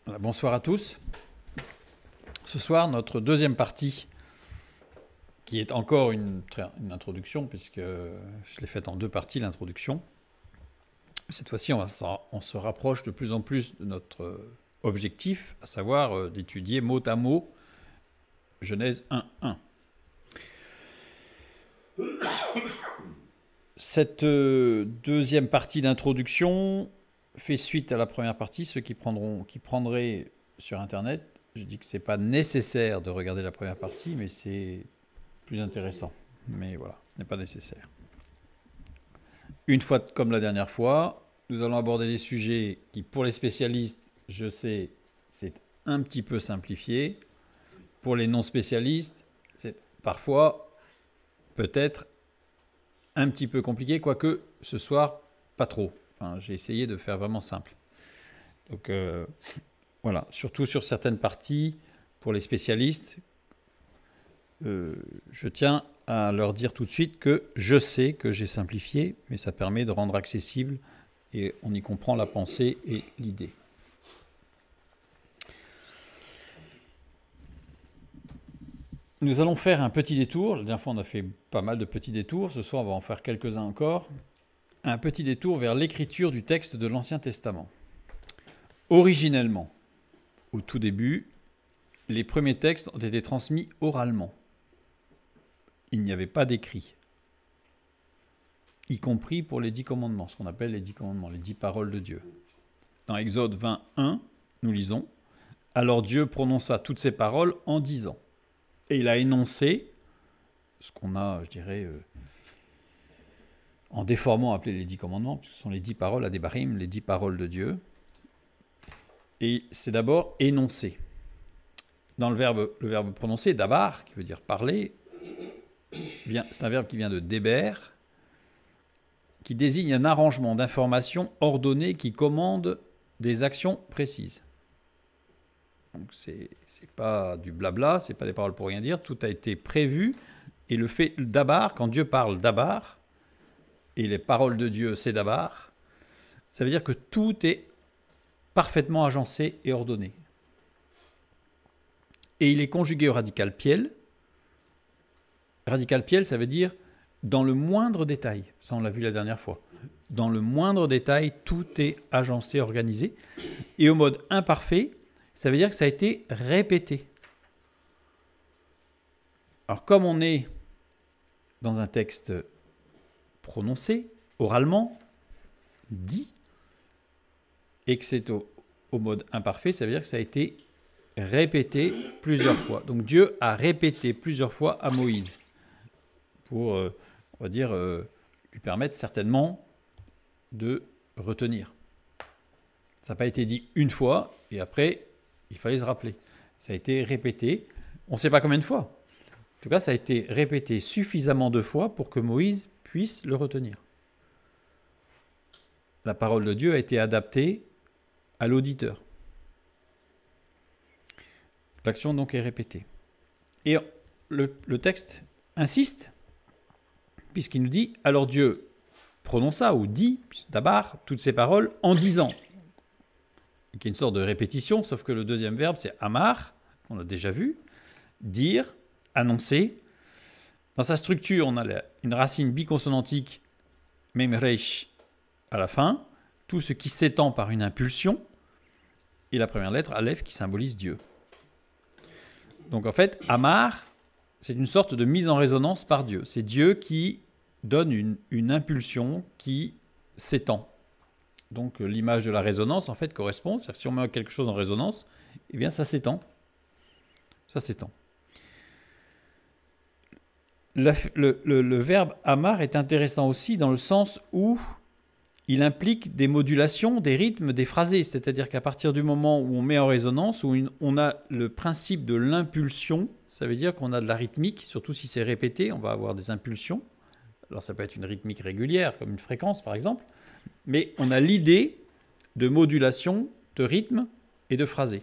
Voilà, bonsoir à tous. Ce soir, notre deuxième partie, qui est encore une introduction, puisque je l'ai faite en deux parties, l'introduction. Cette fois-ci, on se rapproche de plus en plus de notre objectif, à savoir d'étudier mot à mot Genèse 1.1. Cette deuxième partie d'introduction fait suite à la première partie. Ceux qui prendraient sur Internet, je dis que ce n'est pas nécessaire de regarder la première partie, mais c'est plus intéressant. Mais voilà, ce n'est pas nécessaire. Une fois comme la dernière fois, nous allons aborder des sujets qui, pour les spécialistes, je sais, c'est un petit peu simplifié. Pour les non-spécialistes, c'est parfois peut-être un petit peu compliqué, quoique ce soir, pas trop. Enfin, j'ai essayé de faire vraiment simple. Donc voilà, surtout sur certaines parties, pour les spécialistes, je tiens à leur dire tout de suite que je sais que j'ai simplifié, mais ça permet de rendre accessible et on y comprend la pensée et l'idée. Nous allons faire un petit détour. La dernière fois, on a fait pas mal de petits détours. Ce soir, on va en faire quelques-uns encore. Un petit détour vers l'écriture du texte de l'Ancien Testament. Originellement, au tout début, les premiers textes ont été transmis oralement. Il n'y avait pas d'écrit, y compris pour les 10 commandements, ce qu'on appelle les 10 commandements, les 10 paroles de Dieu. Dans Exode 21, nous lisons « Alors Dieu prononça toutes ces paroles en disant ». Et il a énoncé ce qu'on a, je dirais, en déformant appelé les 10 commandements, puisque ce sont les 10 paroles à Devarim, les 10 paroles de Dieu. Et c'est d'abord énoncé. Dans le verbe prononcer, dabar, qui veut dire parler, c'est un verbe qui vient de déber, qui désigne un arrangement d'informations ordonnées qui commande des actions précises. Donc c'est pas du blabla, c'est pas des paroles pour rien dire, tout a été prévu. Et le fait dabar, quand Dieu parle dabar, et les paroles de Dieu c'est dabar, ça veut dire que tout est parfaitement agencé et ordonné. Et il est conjugué au radical piel. Radical piel, ça veut dire dans le moindre détail. Ça, on l'a vu la dernière fois. Dans le moindre détail, tout est agencé, organisé. Et au mode imparfait, ça veut dire que ça a été répété. Alors, comme on est dans un texte prononcé, oralement, dit, et que c'est au mode imparfait, ça veut dire que ça a été répété plusieurs fois. Donc Dieu a répété plusieurs fois à Moïse pour, on va dire, lui permettre certainement de retenir. Ça n'a pas été dit une fois et après, il fallait se rappeler. Ça a été répété, on ne sait pas combien de fois. En tout cas, ça a été répété suffisamment de fois pour que Moïse puisse le retenir. La parole de Dieu a été adaptée à l'auditeur. L'action donc est répétée. Et le texte insiste, puisqu'il nous dit « Alors Dieu prononça ou dit, d'abord, toutes ces paroles en disant ». Qui est une sorte de répétition, sauf que le deuxième verbe c'est « amar », on l'a déjà vu, « dire », « annoncer ». Dans sa structure, on a une racine biconsonantique « mem reish » à la fin, tout ce qui s'étend par une impulsion, et la première lettre, Aleph, qui symbolise Dieu. Donc en fait, Amar, c'est une sorte de mise en résonance par Dieu. C'est Dieu qui donne une impulsion qui s'étend. Donc l'image de la résonance, en fait, correspond. C'est-à-dire que si on met quelque chose en résonance, eh bien ça s'étend. Ça s'étend. Le verbe Amar est intéressant aussi dans le sens où il implique des modulations, des rythmes, des phrasés. C'est-à-dire qu'à partir du moment où on met en résonance, où on a le principe de l'impulsion, ça veut dire qu'on a de la rythmique, surtout si c'est répété, on va avoir des impulsions. Alors ça peut être une rythmique régulière, comme une fréquence par exemple, mais on a l'idée de modulation, de rythme et de phrasé.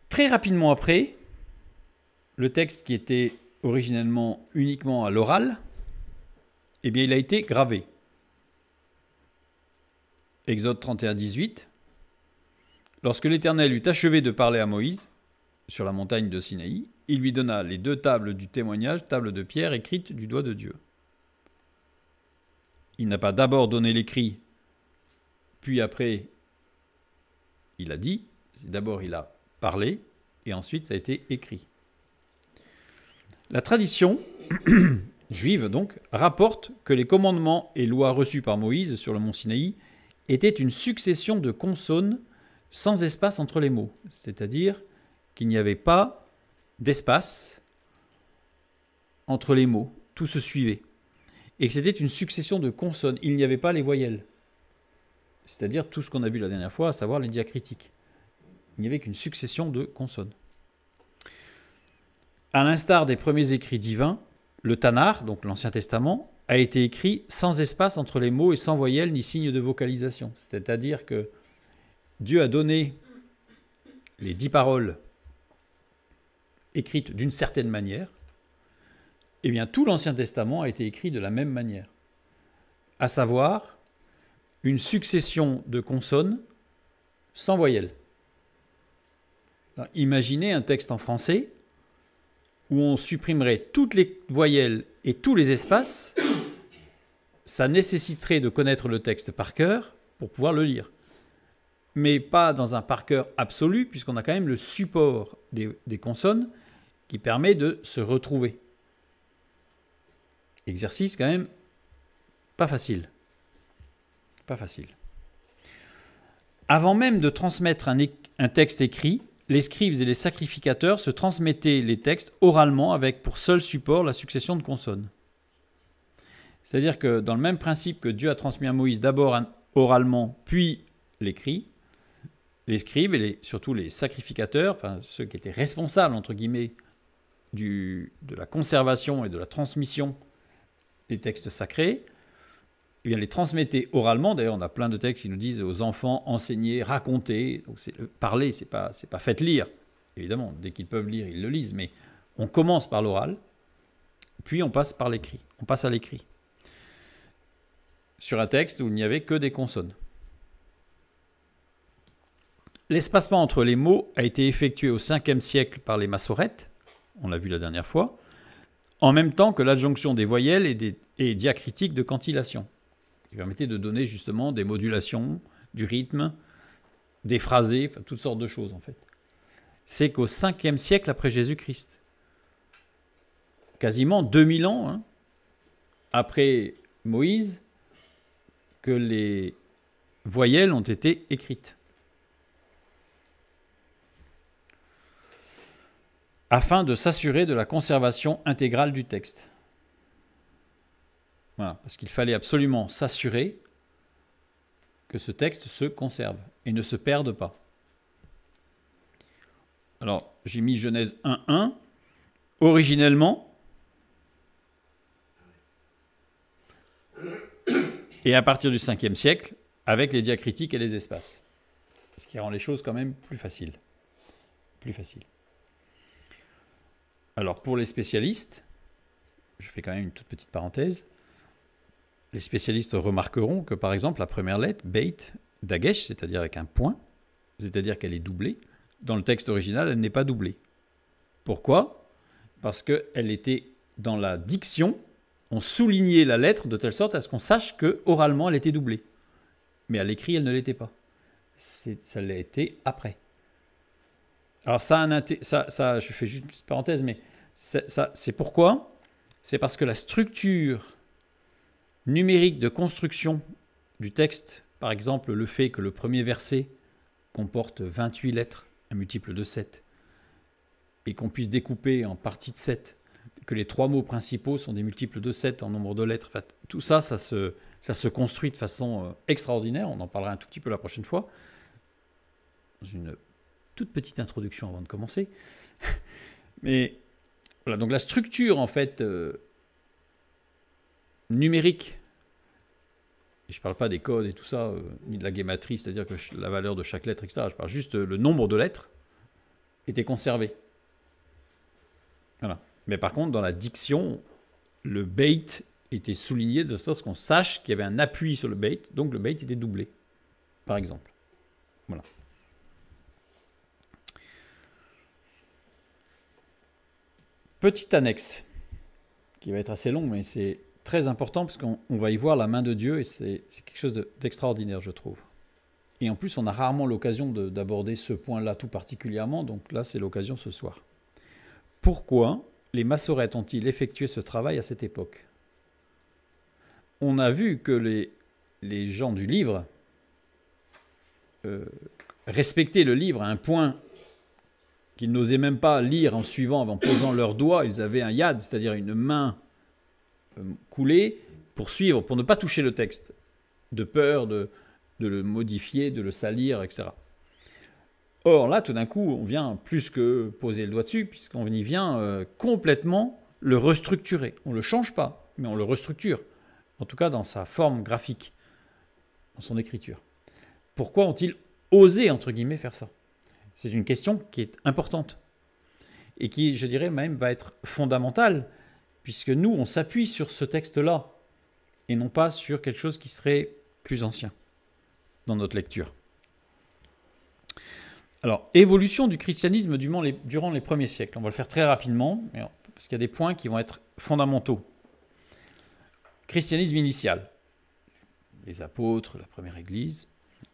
Très rapidement après, le texte qui était originellement uniquement à l'oral eh bien, il a été gravé. Exode 31, 18. Lorsque l'Éternel eut achevé de parler à Moïse sur la montagne de Sinaï, il lui donna les 2 tables du témoignage, tables de pierre écrites du doigt de Dieu. Il n'a pas d'abord donné l'écrit, puis après, il a dit. D'abord, il a parlé, et ensuite, ça a été écrit. La tradition juive, donc, rapporte que les commandements et lois reçus par Moïse sur le mont Sinaï étaient une succession de consonnes sans espace entre les mots. C'est-à-dire qu'il n'y avait pas d'espace entre les mots. Tout se suivait. Et que c'était une succession de consonnes. Il n'y avait pas les voyelles. C'est-à-dire tout ce qu'on a vu la dernière fois, à savoir les diacritiques. Il n'y avait qu'une succession de consonnes. À l'instar des premiers écrits divins, le Tanakh, donc l'Ancien Testament, a été écrit sans espace entre les mots et sans voyelles ni signes de vocalisation. C'est-à-dire que Dieu a donné les 10 paroles écrites d'une certaine manière. Eh bien, tout l'Ancien Testament a été écrit de la même manière. À savoir, une succession de consonnes sans voyelles. Alors, imaginez un texte en français où on supprimerait toutes les voyelles et tous les espaces. Ça nécessiterait de connaître le texte par cœur pour pouvoir le lire. Mais pas dans un par cœur absolu, puisqu'on a quand même le support des consonnes qui permet de se retrouver. Exercice quand même pas facile. Pas facile. Avant même de transmettre un texte écrit, les scribes et les sacrificateurs se transmettaient les textes oralement avec pour seul support la succession de consonnes. C'est-à-dire que dans le même principe que Dieu a transmis à Moïse d'abord oralement, puis l'écrit, les scribes et surtout les sacrificateurs, enfin ceux qui étaient responsables, entre guillemets, de la conservation et de la transmission des textes sacrés, eh bien, les transmettaient oralement. D'ailleurs, on a plein de textes qui nous disent aux enfants enseigner, raconter. Donc parler, c'est pas faites lire. Évidemment, dès qu'ils peuvent lire, ils le lisent. Mais on commence par l'oral, puis on passe par l'écrit. On passe à l'écrit. Sur un texte où il n'y avait que des consonnes. L'espacement entre les mots a été effectué au 5e siècle par les massorètes, on l'a vu la dernière fois, en même temps que l'adjonction des voyelles et diacritiques de cantillation, qui permettait de donner justement des modulations, du rythme, des phrasés, enfin, toutes sortes de choses en fait. C'est qu'au 5e siècle après Jésus-Christ, quasiment 2000 ans après Moïse, que les voyelles ont été écrites. Afin de s'assurer de la conservation intégrale du texte. Voilà, parce qu'il fallait absolument s'assurer que ce texte se conserve et ne se perde pas. Alors, j'ai mis Genèse 1.1. Originellement, et à partir du 5e siècle, avec les diacritiques et les espaces. Ce qui rend les choses quand même plus faciles. Plus faciles. Alors, pour les spécialistes, je fais quand même une toute petite parenthèse, les spécialistes remarqueront que, par exemple, la première lettre, Beit, Dagesh, c'est-à-dire avec un point, c'est-à-dire qu'elle est doublée, dans le texte original, elle n'est pas doublée. Pourquoi ? Parce qu'elle était dans la diction, on soulignait la lettre de telle sorte à ce qu'on sache qu'oralement, elle était doublée. Mais à l'écrit, elle ne l'était pas. Ça l'a été après. Alors ça, je fais juste une petite parenthèse, mais c'est pourquoi ? C'est parce que la structure numérique de construction du texte, par exemple le fait que le premier verset comporte 28 lettres, un multiple de 7, et qu'on puisse découper en parties de 7, que les 3 mots principaux sont des multiples de 7 en nombre de lettres, en fait, tout ça, ça se construit de façon extraordinaire, on en parlera un tout petit peu la prochaine fois, dans une toute petite introduction avant de commencer. Mais voilà, donc la structure en fait numérique, et je ne parle pas des codes et tout ça, ni de la guématrie, c'est-à-dire que la valeur de chaque lettre, etc. Je parle juste le nombre de lettres était conservé. Voilà. Mais par contre, dans la diction, le Beit était souligné de sorte qu'on sache qu'il y avait un appui sur le bait, donc le bait était doublé, par exemple. Voilà. Petite annexe, qui va être assez long, mais c'est très important parce qu'on va y voir la main de Dieu et c'est quelque chose d'extraordinaire, je trouve. Et en plus, on a rarement l'occasion d'aborder ce point-là tout particulièrement, donc là, c'est l'occasion ce soir. Pourquoi les massorètes ont-ils effectué ce travail à cette époque? On a vu que les gens du livre respectaient le livre à un point qu'ils n'osaient même pas lire en suivant, en posant leurs doigts. Ils avaient un yad, c'est-à-dire une main coulée pour suivre, pour ne pas toucher le texte, de peur de le modifier, de le salir, etc. Or, là, tout d'un coup, on vient plus que poser le doigt dessus, puisqu'on y vient complètement le restructurer. On ne le change pas, mais on le restructure. En tout cas, dans sa forme graphique, dans son écriture. Pourquoi ont-ils osé, entre guillemets, faire ça? C'est une question qui est importante et qui, je dirais même, va être fondamentale, puisque nous, on s'appuie sur ce texte-là et non pas sur quelque chose qui serait plus ancien dans notre lecture. Alors, évolution du christianisme durant les premiers siècles. On va le faire très rapidement, parce qu'il y a des points qui vont être fondamentaux. Christianisme initial, les apôtres, la première église.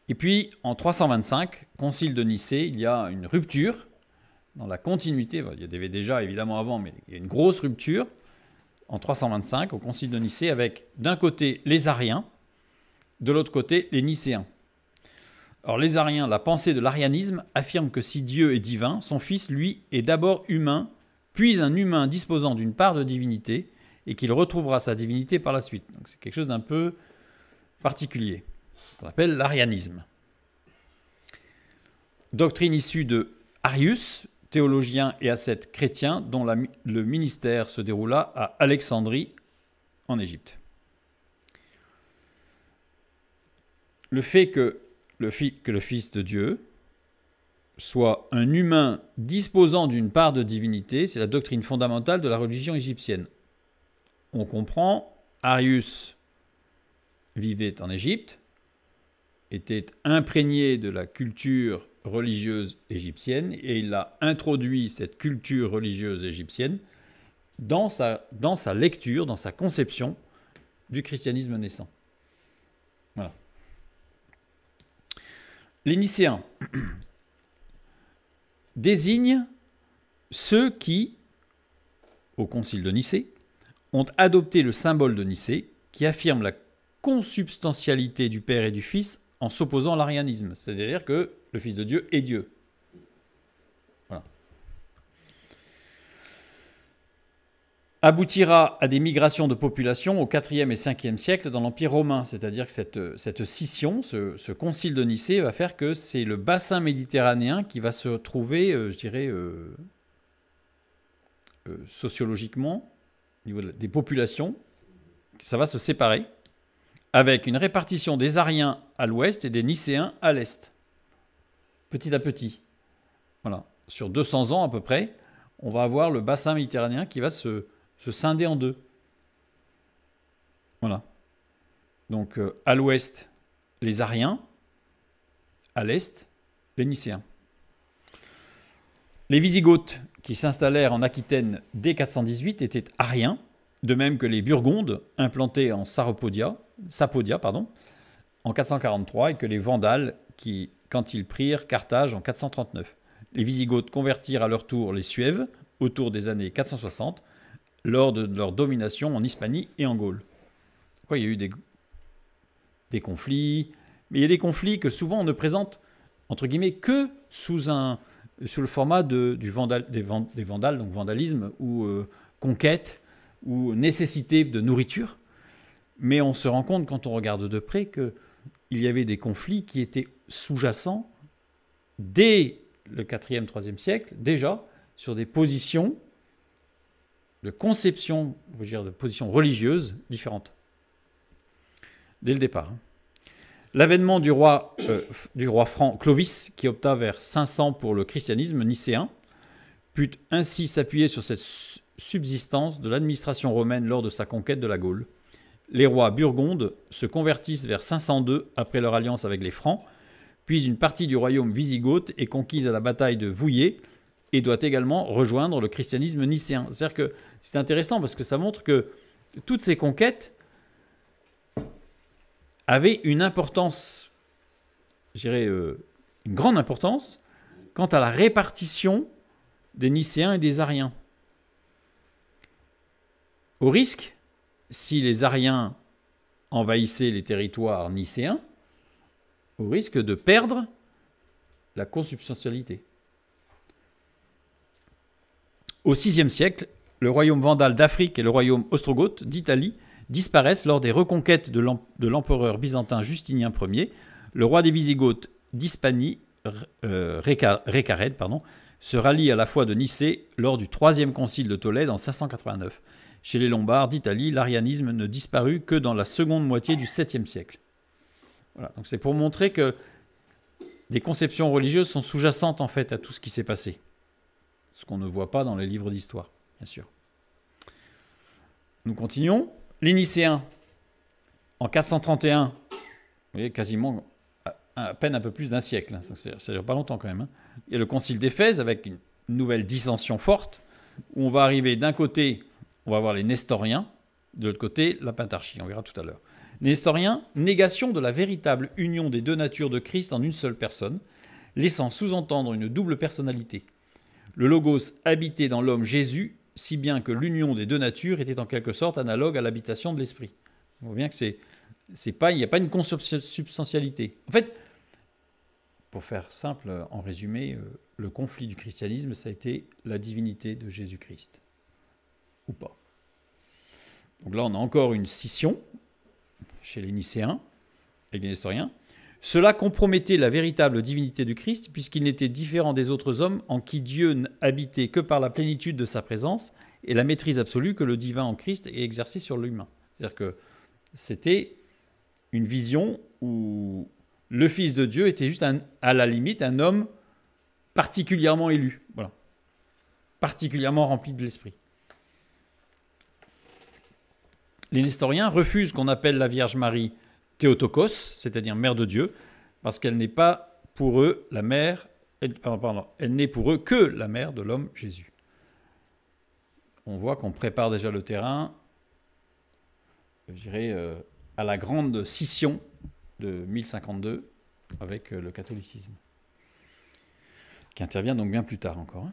Et puis, en 325, concile de Nicée, il y a une rupture dans la continuité. Il y avait déjà, évidemment, avant, mais il y a une grosse rupture en 325 au concile de Nicée avec, d'un côté, les Ariens, de l'autre côté, les Nicéens. Alors, les Ariens, la pensée de l'arianisme affirme que si Dieu est divin, son Fils, lui, est d'abord humain, puis un humain disposant d'une part de divinité, et qu'il retrouvera sa divinité par la suite. Donc c'est quelque chose d'un peu particulier, qu'on appelle l'arianisme. Doctrine issue de Arius, théologien et ascète chrétien, dont le ministère se déroula à Alexandrie, en Égypte. Le fait que le Fils de Dieu soit un humain disposant d'une part de divinité, c'est la doctrine fondamentale de la religion égyptienne. On comprend, Arius vivait en Égypte, était imprégné de la culture religieuse égyptienne et il a introduit cette culture religieuse égyptienne dans sa lecture, dans sa conception du christianisme naissant. Voilà. Les Nicéens désignent ceux qui, au concile de Nicée, ont adopté le symbole de Nicée qui affirme la consubstantialité du Père et du Fils en s'opposant à l'arianisme, c'est-à-dire que le Fils de Dieu est Dieu. Voilà. Aboutira à des migrations de population au IVe et Ve siècle dans l'Empire romain, c'est-à-dire que cette scission, ce concile de Nicée va faire que c'est le bassin méditerranéen qui va se trouver, je dirais, sociologiquement, au niveau des populations, ça va se séparer, avec une répartition des Ariens à l'ouest et des Nicéens à l'est. Petit à petit. Voilà. Sur 200 ans à peu près, on va avoir le bassin méditerranéen qui va se scinder en deux. Voilà. Donc à l'ouest, les Ariens, à l'est, les Nicéens. Les Wisigoths, qui s'installèrent en Aquitaine dès 418, étaient ariens, de même que les Burgondes, implantés en Sapodia, en 443, et que les Vandales, qui, quand ils prirent Carthage en 439. Les Wisigoths convertirent à leur tour les Suèves autour des années 460, lors de leur domination en Hispanie et en Gaule. Pourquoi il y a eu des conflits, mais il y a des conflits que souvent on ne présente, entre guillemets, que sous le format des vandales, donc vandalisme, ou conquête, ou nécessité de nourriture. Mais on se rend compte, quand on regarde de près, qu'il y avait des conflits qui étaient sous-jacents dès le 4e, 3e siècle, déjà, sur des positions de conception, de positions religieuses différentes. Dès le départ. L'avènement du roi franc Clovis, qui opta vers 500 pour le christianisme nicéen, put ainsi s'appuyer sur cette subsistance de l'administration romaine lors de sa conquête de la Gaule. Les rois burgondes se convertissent vers 502 après leur alliance avec les Francs, puis une partie du royaume wisigothe est conquise à la bataille de Vouillé et doit également rejoindre le christianisme nicéen. C'est-à-dire que c'est intéressant parce que ça montre que toutes ces conquêtes avaient une importance, je dirais une grande importance, quant à la répartition des Nicéens et des Ariens. Au risque, si les Ariens envahissaient les territoires nicéens, au risque de perdre la consubstantialité. Au VIe siècle, le royaume vandale d'Afrique et le royaume ostrogoth d'Italie disparaissent lors des reconquêtes de l'empereur byzantin Justinien Ier. Le roi des Wisigoths d'Hispanie, Récarède, se rallie à la foi de Nicée lors du troisième concile de Tolède en 589. Chez les Lombards d'Italie, l'arianisme ne disparut que dans la seconde moitié du 7e siècle. Voilà, donc c'est pour montrer que des conceptions religieuses sont sous-jacentes en fait à tout ce qui s'est passé. Ce qu'on ne voit pas dans les livres d'histoire, bien sûr. Nous continuons. Les Nicéens, en 431, vous voyez, quasiment à peine un peu plus d'un siècle, hein, ça ne dure pas longtemps quand même. Hein. Il y a le concile d'Éphèse avec une nouvelle dissension forte, où on va arriver d'un côté, on va voir les Nestoriens, de l'autre côté, la Pentarchie, on verra tout à l'heure. Les Nestoriens, négation de la véritable union des deux natures de Christ en une seule personne, laissant sous-entendre une double personnalité. Le Logos habitait dans l'homme Jésus, si bien que l'union des deux natures était en quelque sorte analogue à l'habitation de l'esprit. On voit bien que il n'y a pas une consubstantialité. En fait, pour faire simple, en résumé, le conflit du christianisme, ça a été la divinité de Jésus-Christ. Ou pas. Donc là, on a encore une scission chez les Nicéens et les Nestoriens. Cela compromettait la véritable divinité du Christ, puisqu'il n'était différent des autres hommes en qui Dieu n'habitait que par la plénitude de sa présence et la maîtrise absolue que le divin en Christ est exercé sur l'humain. C'est-à-dire que c'était une vision où le Fils de Dieu était juste, à la limite, un homme particulièrement élu, voilà, particulièrement rempli de l'Esprit. Les Nestoriens refusent qu'on appelle la Vierge Marie Théotokos, c'est-à-dire mère de Dieu, parce qu'elle n'est pas pour eux la mère, elle n'est pour eux que la mère de l'homme Jésus. On voit qu'on prépare déjà le terrain, je dirais, à la grande scission de 1052 avec le catholicisme, qui intervient donc bien plus tard encore.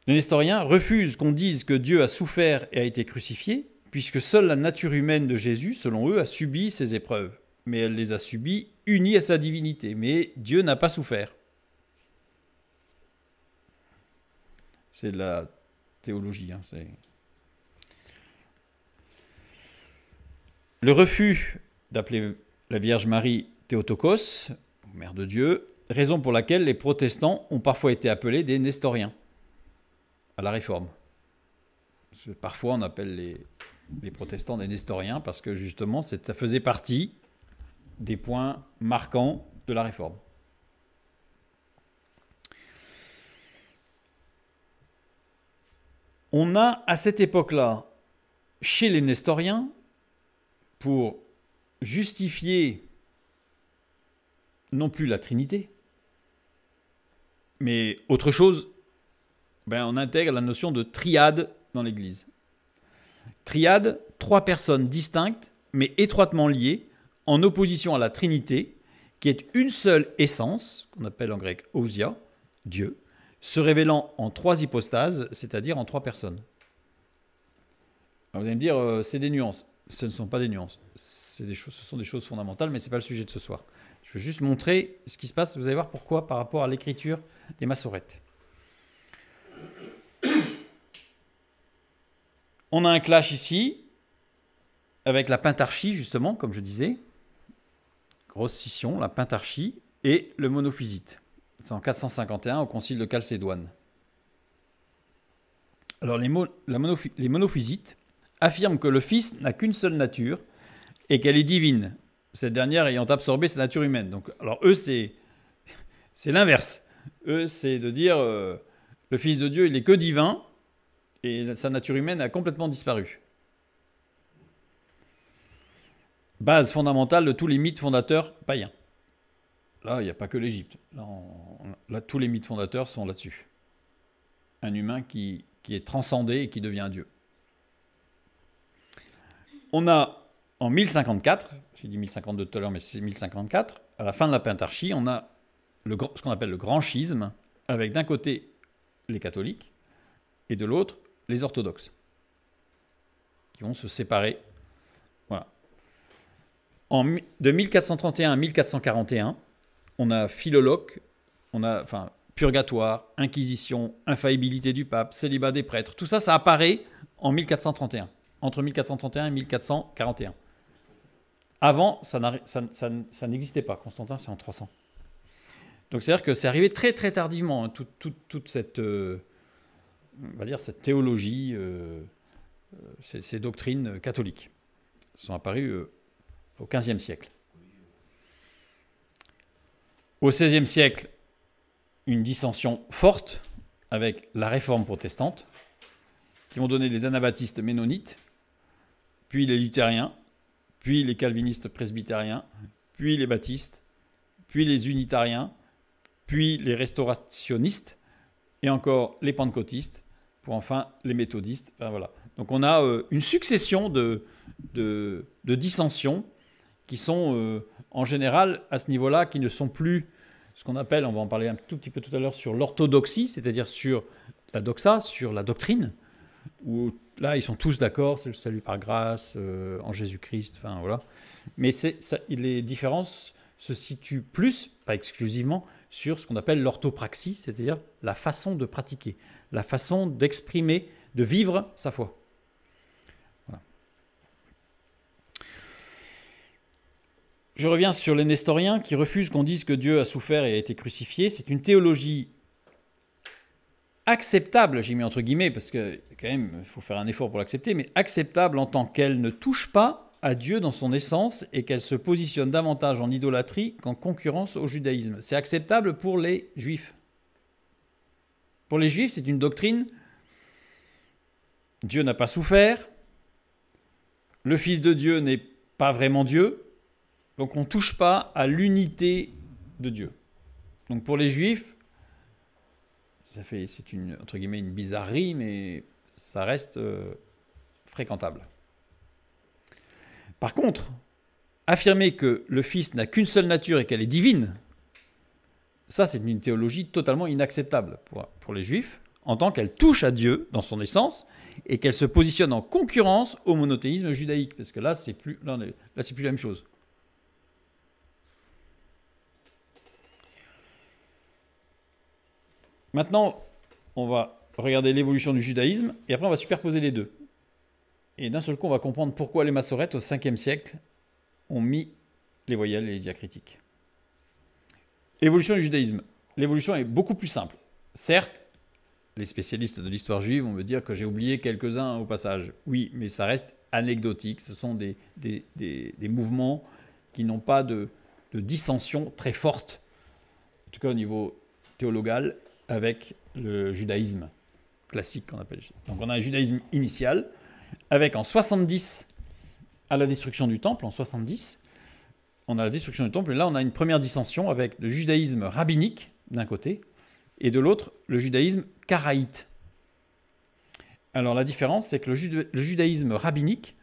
Les Nestoriens refusent qu'on dise que Dieu a souffert et a été crucifié, puisque seule la nature humaine de Jésus, selon eux, a subi ces épreuves. Mais elle les a subies unies à sa divinité. Mais Dieu n'a pas souffert. C'est de la théologie. Hein, Le refus d'appeler la Vierge Marie Théotokos, mère de Dieu, raison pour laquelle les protestants ont parfois été appelés des Nestoriens à la Réforme. Parfois on appelle les protestants des Nestoriens parce que justement ça faisait partie des points marquants de la Réforme. On a à cette époque-là, chez les Nestoriens, pour justifier non plus la Trinité, mais autre chose, on intègre la notion de triade dans l'Église. Triade, 3 personnes distinctes, mais étroitement liées, en opposition à la Trinité, qui est une seule essence, qu'on appelle en grec ousia, Dieu, se révélant en 3 hypostases, c'est-à-dire en 3 personnes. Alors vous allez me dire, c'est des nuances. Ce ne sont pas des nuances. Ce sont des choses fondamentales, mais ce n'est pas le sujet de ce soir. Je vais juste montrer ce qui se passe. Vous allez voir pourquoi par rapport à l'écriture des Massorètes. On a un clash ici, avec la Pentarchie, justement, comme je disais. Grosse scission, la Pentarchie et le monophysite. C'est en 451 au concile de Chalcédoine. Alors les monophysites affirment que le Fils n'a qu'une seule nature et qu'elle est divine, cette dernière ayant absorbé sa nature humaine. Donc, alors eux, c'est l'inverse. Eux, c'est de dire le Fils de Dieu, il n'est que divin et sa nature humaine a complètement disparu. Base fondamentale de tous les mythes fondateurs païens. Là, il n'y a pas que l'Égypte. Là, tous les mythes fondateurs sont là-dessus. Un humain qui est transcendé et qui devient Dieu. On a en 1054, j'ai dit 1052 tout à l'heure, mais c'est 1054, à la fin de la Pentarchie, on a ce qu'on appelle le grand schisme, avec d'un côté les catholiques et de l'autre les orthodoxes, qui vont se séparer. Voilà. De 1431 à 1441, on a Philoloque, purgatoire, inquisition, infaillibilité du pape, célibat des prêtres. Tout ça, ça apparaît en 1431, entre 1431 et 1441. Avant, ça n'existait pas. Constantin, c'est en 300. Donc, c'est-à-dire que c'est arrivé très, très tardivement, hein, toute cette, on va dire, cette théologie, ces doctrines catholiques sont apparues au XVe siècle. Au XVIe siècle, une dissension forte avec la réforme protestante, qui vont donner les anabaptistes ménonites, puis les luthériens, puis les calvinistes presbytériens, puis les baptistes, puis les unitariens, puis les restaurationnistes, et encore les pentecôtistes, pour enfin les méthodistes. Enfin, voilà. Donc on a une succession de dissensions qui sont en général à ce niveau-là, qui ne sont plus ce qu'on appelle, on va en parler un tout petit peu tout à l'heure, sur l'orthodoxie, c'est-à-dire sur la doxa, sur la doctrine, où là ils sont tous d'accord, c'est le salut par grâce, en Jésus-Christ, enfin voilà. Mais les différences se situent plus, pas exclusivement, sur ce qu'on appelle l'orthopraxie, c'est-à-dire la façon de pratiquer, la façon d'exprimer, de vivre sa foi. Voilà. Je reviens sur les nestoriens qui refusent qu'on dise que Dieu a souffert et a été crucifié. C'est une théologie acceptable, j'ai mis entre guillemets, parce que quand même, il faut faire un effort pour l'accepter, mais acceptable en tant qu'elle ne touche pas à Dieu dans son essence et qu'elle se positionne davantage en idolâtrie qu'en concurrence au judaïsme. C'est acceptable pour les juifs. Pour les juifs, c'est une doctrine. Dieu n'a pas souffert. Le Fils de Dieu n'est pas vraiment Dieu. Donc on ne touche pas à l'unité de Dieu. Donc pour les Juifs, c'est entre guillemets une bizarrerie, mais ça reste fréquentable. Par contre, affirmer que le Fils n'a qu'une seule nature et qu'elle est divine, ça c'est une théologie totalement inacceptable pour les Juifs, en tant qu'elle touche à Dieu dans son essence et qu'elle se positionne en concurrence au monothéisme judaïque, parce que là c'est plus la même chose. Maintenant, on va regarder l'évolution du judaïsme et après on va superposer les deux. Et d'un seul coup, on va comprendre pourquoi les massorètes au 5e siècle ont mis les voyelles et les diacritiques. Évolution du judaïsme. L'évolution est beaucoup plus simple. Certes, les spécialistes de l'histoire juive vont me dire que j'ai oublié quelques-uns au passage. Oui, mais ça reste anecdotique. Ce sont des mouvements qui n'ont pas de dissension très forte, en tout cas au niveau théologal, avec le judaïsme classique qu'on appelle. Donc on a un judaïsme initial, avec en 70, à la destruction du temple, en 70, on a la destruction du temple, et là on a une première dissension avec le judaïsme rabbinique, d'un côté, et de l'autre, le judaïsme karaïte. Alors la différence, c'est que le judaïsme rabbinique,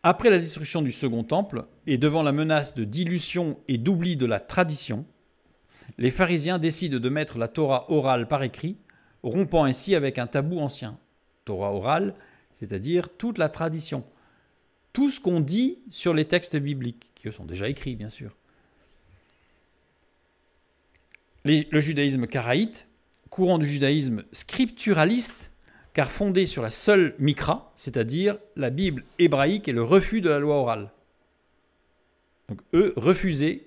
après la destruction du second temple, et devant la menace de dilution et d'oubli de la tradition, les pharisiens décident de mettre la Torah orale par écrit, rompant ainsi avec un tabou ancien. Torah orale, c'est-à-dire toute la tradition. Tout ce qu'on dit sur les textes bibliques, qui eux sont déjà écrits, bien sûr. Le judaïsme karaïte, courant du judaïsme scripturaliste, car fondé sur la seule Mikra, c'est-à-dire la Bible hébraïque et le refus de la loi orale. Donc eux refusaient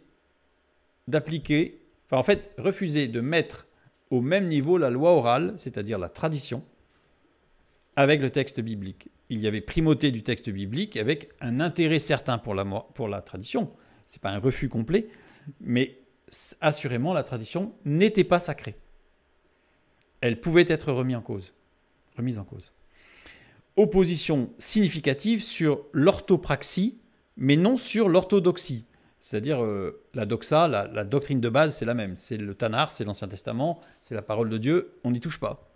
d'appliquer, enfin en fait refusaient de mettre au même niveau la loi orale, c'est-à-dire la tradition, avec le texte biblique. Il y avait primauté du texte biblique avec un intérêt certain pour la tradition. Ce n'est pas un refus complet, mais assurément la tradition n'était pas sacrée. Elle pouvait être remise en cause. opposition significative sur l'orthopraxie, mais non sur l'orthodoxie. C'est-à-dire la doxa, la doctrine de base, c'est la même. C'est le Tanakh, c'est l'Ancien Testament, c'est la parole de Dieu, on n'y touche pas.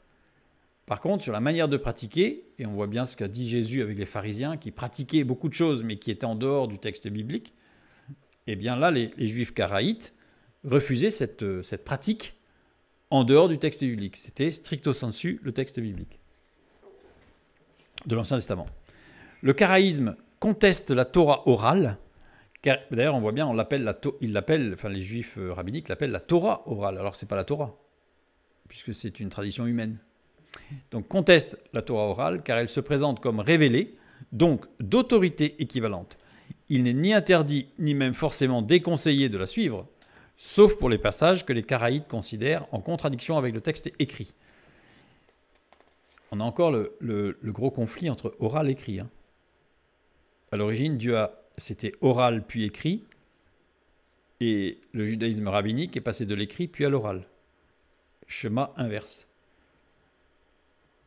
Par contre, sur la manière de pratiquer, et on voit bien ce qu'a dit Jésus avec les pharisiens, qui pratiquaient beaucoup de choses, mais qui étaient en dehors du texte biblique, eh bien là, les juifs karaïtes refusaient cette pratique en dehors du texte biblique. C'était stricto sensu le texte biblique de l'Ancien Testament. Le karaïsme conteste la Torah orale. D'ailleurs, on voit bien, les juifs rabbiniques l'appellent la Torah orale, alors que ce n'est pas la Torah, puisque c'est une tradition humaine. Donc, conteste la Torah orale, car elle se présente comme révélée, donc d'autorité équivalente. Il n'est ni interdit, ni même forcément déconseillé de la suivre, sauf pour les passages que les karaïtes considèrent en contradiction avec le texte écrit. On a encore le gros conflit entre oral et écrit. À l'origine, c'était oral puis écrit, et le judaïsme rabbinique est passé de l'écrit puis à l'oral. Schéma inverse.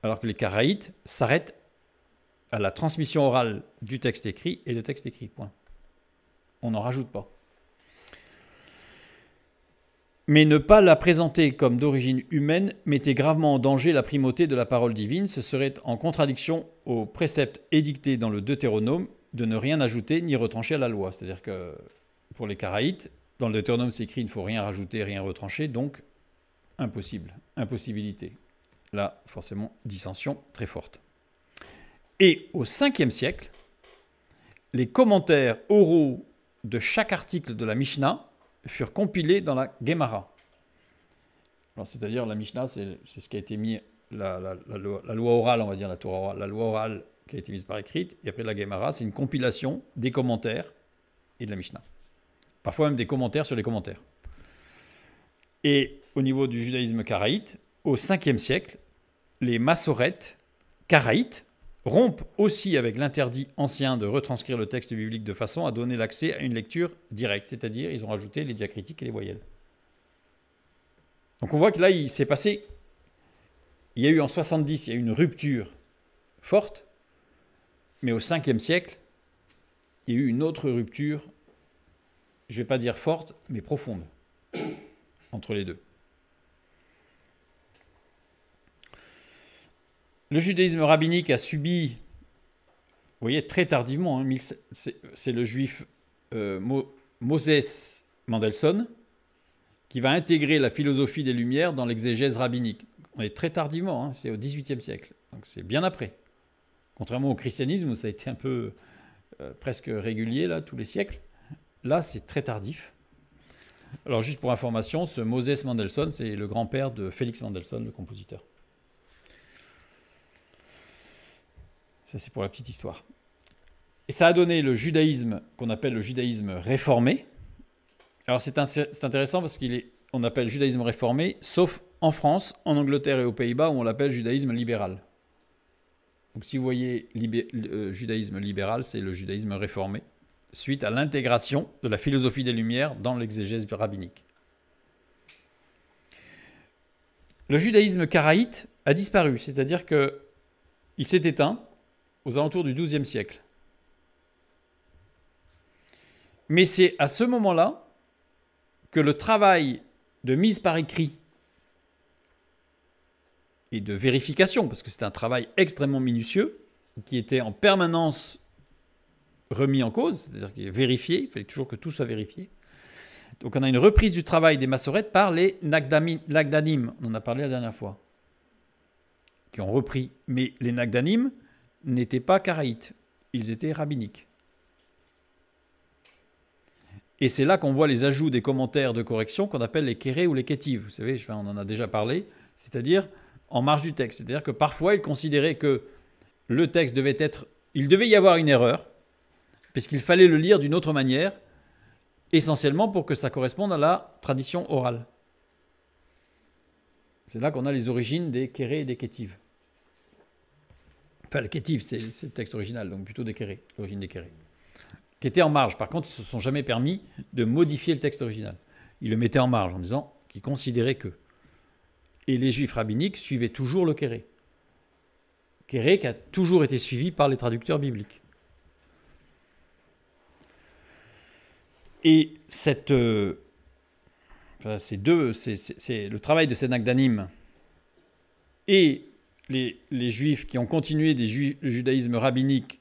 Alors que les karaïtes s'arrêtent à la transmission orale du texte écrit et le texte écrit, point. On n'en rajoute pas. Mais ne pas la présenter comme d'origine humaine mettait gravement en danger la primauté de la parole divine. Ce serait en contradiction au précepte édicté dans le Deutéronome de ne rien ajouter ni retrancher à la loi. C'est-à-dire que pour les karaïtes, dans le Deutéronome, c'est écrit il ne faut rien rajouter, rien retrancher, donc impossible, impossibilité. Là, forcément, dissension très forte. Et au 5e siècle, les commentaires oraux de chaque article de la Mishnah furent compilés dans la Gemara. C'est-à-dire la Mishnah, c'est ce qui a été mis, la loi orale, on va dire, la Torah orale, la loi orale qui a été mise par écrite, et après la Gemara, c'est une compilation des commentaires et de la Mishnah. Parfois même des commentaires sur les commentaires. Et au niveau du judaïsme karaïte, au 5e siècle, les massorètes karaïtes rompent aussi avec l'interdit ancien de retranscrire le texte biblique de façon à donner l'accès à une lecture directe, c'est-à-dire ils ont rajouté les diacritiques et les voyelles. Donc on voit que là, il s'est passé, il y a eu en 70, il y a eu une rupture forte, mais au 5e siècle, il y a eu une autre rupture, je ne vais pas dire forte, mais profonde, entre les deux. Le judaïsme rabbinique a subi, vous voyez, très tardivement, c'est le juif Moses Mendelssohn qui va intégrer la philosophie des Lumières dans l'exégèse rabbinique. On est très tardivement, c'est au XVIIIe siècle, donc c'est bien après. Contrairement au christianisme où ça a été un peu presque régulier là, tous les siècles, là c'est très tardif. Alors juste pour information, ce Moses Mendelssohn, c'est le grand-père de Félix Mendelssohn, le compositeur. Ça, c'est pour la petite histoire. Et ça a donné le judaïsme qu'on appelle le judaïsme réformé. Alors, c'est intéressant parce qu'on appelle judaïsme réformé, sauf en France, en Angleterre et aux Pays-Bas, où on l'appelle judaïsme libéral. Donc, si vous voyez judaïsme libéral, c'est le judaïsme réformé, suite à l'intégration de la philosophie des Lumières dans l'exégèse rabbinique. Le judaïsme karaïte a disparu, c'est-à-dire qu'il s'est éteint aux alentours du XIIe siècle. Mais c'est à ce moment-là que le travail de mise par écrit et de vérification, parce que c'est un travail extrêmement minutieux, qui était en permanence remis en cause, c'est-à-dire qu'il est vérifié, il fallait toujours que tout soit vérifié. Donc on a une reprise du travail des massorètes par les Nagdanim, on en a parlé la dernière fois, qui ont repris. Mais les Nagdanim n'étaient pas karaïtes, ils étaient rabbiniques. Et c'est là qu'on voit les ajouts des commentaires de correction qu'on appelle les kérés ou les kétives. Vous savez, on en a déjà parlé, c'est-à-dire en marge du texte. C'est-à-dire que parfois, ils considéraient que le texte il devait y avoir une erreur, puisqu'il fallait le lire d'une autre manière, essentiellement pour que ça corresponde à la tradition orale. C'est là qu'on a les origines des kérés et des kétives. Enfin, le kétiv, c'est le texte original, donc plutôt des kérés, l'origine des kérés, qui étaient en marge. Par contre, ils ne se sont jamais permis de modifier le texte original. Ils le mettaient en marge en disant qu'ils considéraient que. Et les juifs rabbiniques suivaient toujours le kéré. Kéré qui a toujours été suivi par les traducteurs bibliques. Et c'est le travail de Sénachdanim et les Juifs qui ont continué le judaïsme rabbinique,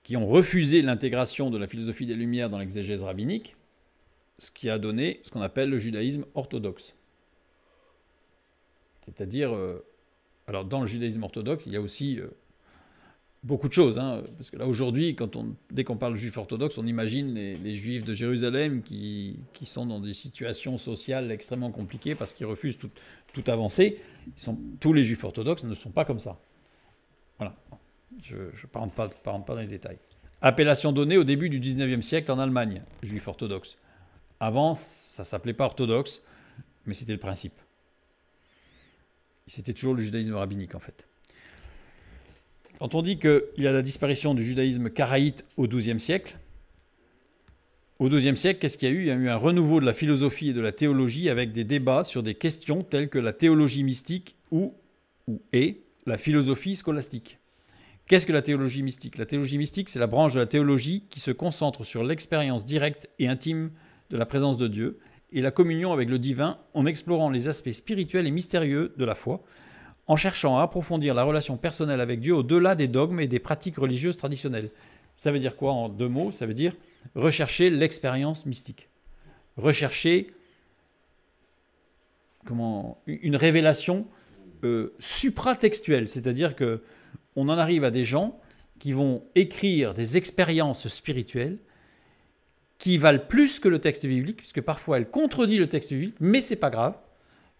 qui ont refusé l'intégration de la philosophie des Lumières dans l'exégèse rabbinique, ce qui a donné ce qu'on appelle le judaïsme orthodoxe. C'est-à-dire, alors dans le judaïsme orthodoxe, il y a aussi beaucoup de choses, hein, parce que là aujourd'hui, dès qu'on parle juif orthodoxe, on imagine les juifs de Jérusalem qui sont dans des situations sociales extrêmement compliquées parce qu'ils refusent toute avancée. Tous les juifs orthodoxes ne sont pas comme ça. Voilà. Je ne rentre pas dans les détails. Appellation donnée au début du 19e siècle en Allemagne, juif orthodoxe. Avant, ça ne s'appelait pas orthodoxe, mais c'était le principe. C'était toujours le judaïsme rabbinique, en fait. Quand on dit qu'il y a la disparition du judaïsme karaïte au XIIe siècle, qu'est-ce qu'il y a eu ? Il y a eu un renouveau de la philosophie et de la théologie avec des débats sur des questions telles que la théologie mystique et la philosophie scolastique. Qu'est-ce que la théologie mystique ? La théologie mystique, c'est la branche de la théologie qui se concentre sur l'expérience directe et intime de la présence de Dieu et la communion avec le divin en explorant les aspects spirituels et mystérieux de la foi, en cherchant à approfondir la relation personnelle avec Dieu au-delà des dogmes et des pratiques religieuses traditionnelles. Ça veut dire quoi en 2 mots ? Ça veut dire rechercher l'expérience mystique. Rechercher une révélation supratextuelle, c'est-à-dire que on en arrive à des gens qui vont écrire des expériences spirituelles qui valent plus que le texte biblique, puisque parfois elle contredit le texte biblique, mais c'est pas grave,